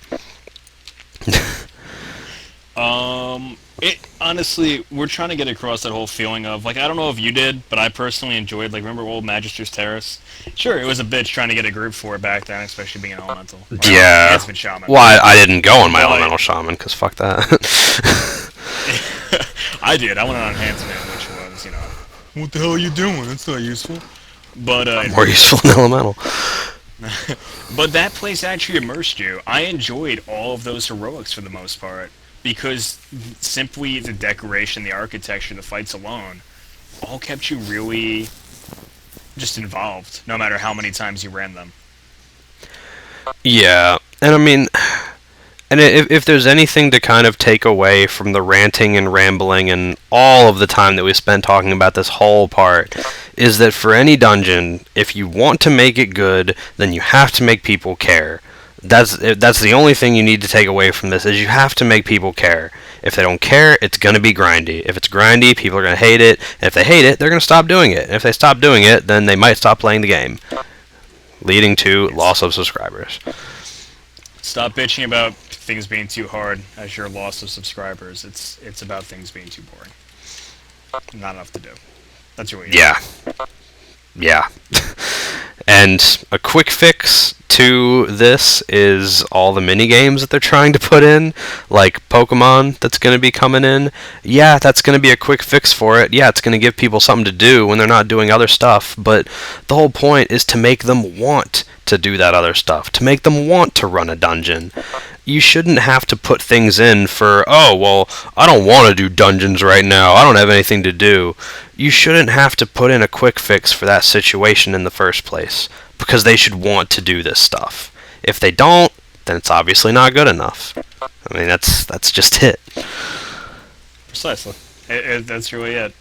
It honestly, we're trying to get across that whole feeling of like, I don't know if you did, but I personally enjoyed, like, remember old Magister's Terrace? Sure, it was a bitch trying to get a group for it back then, especially being an elemental. Yeah. Enhancement shaman. Well, I didn't go on my But- elemental shaman because fuck that. I did. I went on enhancement, which was, what the hell are you doing? That's not useful. But More useful than elemental. but that place actually immersed you. I enjoyed all of those heroics for the most part because simply the decoration, the architecture, the fights alone, all kept you really just involved, no matter how many times you ran them. Yeah, and I mean, and if there's anything to kind of take away from the ranting and rambling and all of the time that we spent talking about this whole part, is that for any dungeon, if you want to make it good, then you have to make people care. That's the only thing you need to take away from this, is you have to make people care. If they don't care, it's going to be grindy. If it's grindy, people are going to hate it. And if they hate it, they're going to stop doing it. And if they stop doing it, then they might stop playing the game, leading to loss of subscribers. Stop bitching about things being too hard as your loss of subscribers. It's about things being too boring. Not enough to do. That's what you Yeah. Yeah. And a quick fix to this is all the mini games that they're trying to put in, like Pokemon that's going to be coming in. Yeah, that's going to be a quick fix for it. Yeah, it's going to give people something to do when they're not doing other stuff, but the whole point is to make them want to do that other stuff, to make them want to run a dungeon. You shouldn't have to put things in for, oh, well, I don't want to do dungeons right now, I don't have anything to do. You shouldn't have to put in a quick fix for that situation in the first place, because they should want to do this stuff. If they don't, then it's obviously not good enough. I mean, that's just it. Precisely. That's really it.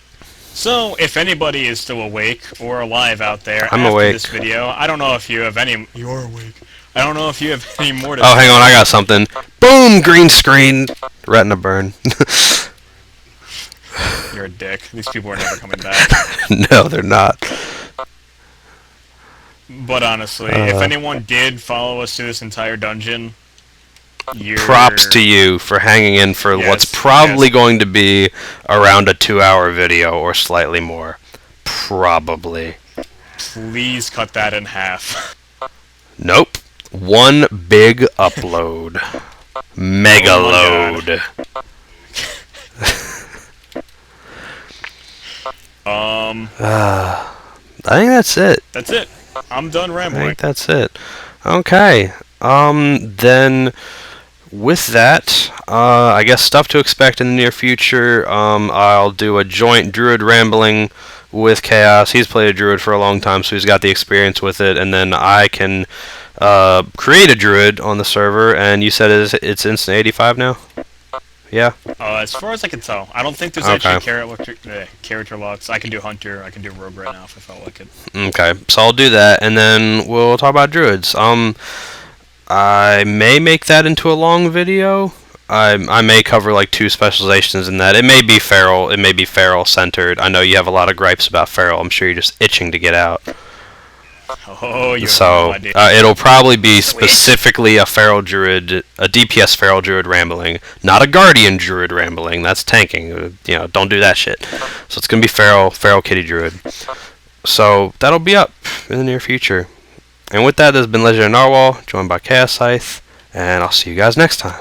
So, if anybody is still awake or alive out there I'm after awake. this video, I don't know if you have any... You're awake. I don't know if you have any more to Oh, say. hang on, I got something. Boom! Green screen! Retina burn. You're a dick. These people are never coming back. No, they're not. But honestly, if anyone did follow us through this entire dungeon, you're... Props to you for hanging in for what's Yes, probably yes. going to be around a 2-hour video or slightly more. Probably. Please cut that in half. Nope. One big upload. Mega Oh my load. I think that's it. That's it. I'm done I rambling. think that's it. Okay. Then with that, I guess stuff to expect in the near future. I'll do a joint Druid Rambling with Chaos. He's played a Druid for a long time, so he's got the experience with it. And then I can create a Druid on the server. And you said it's instant 85 now? Yeah? As far as I can tell, I don't think there's Okay. actually character locks. I can do Hunter, I can do Rogue right now if I felt like it. Okay, so I'll do that, and then we'll talk about Druids. I may make that into a long video. I may cover like 2 specializations in that. It may be feral. It may be feral centered. I know you have a lot of gripes about feral. I'm sure you're just itching to get out. Oh, you have So no idea. it'll probably be specifically a feral druid, a DPS feral druid rambling, not a guardian druid rambling. That's tanking. Don't do that shit. So it's gonna be feral kitty druid. So that'll be up in the near future. And with that, this has been Legendary Narwhal, joined by Chaos Scythe, and I'll see you guys next time.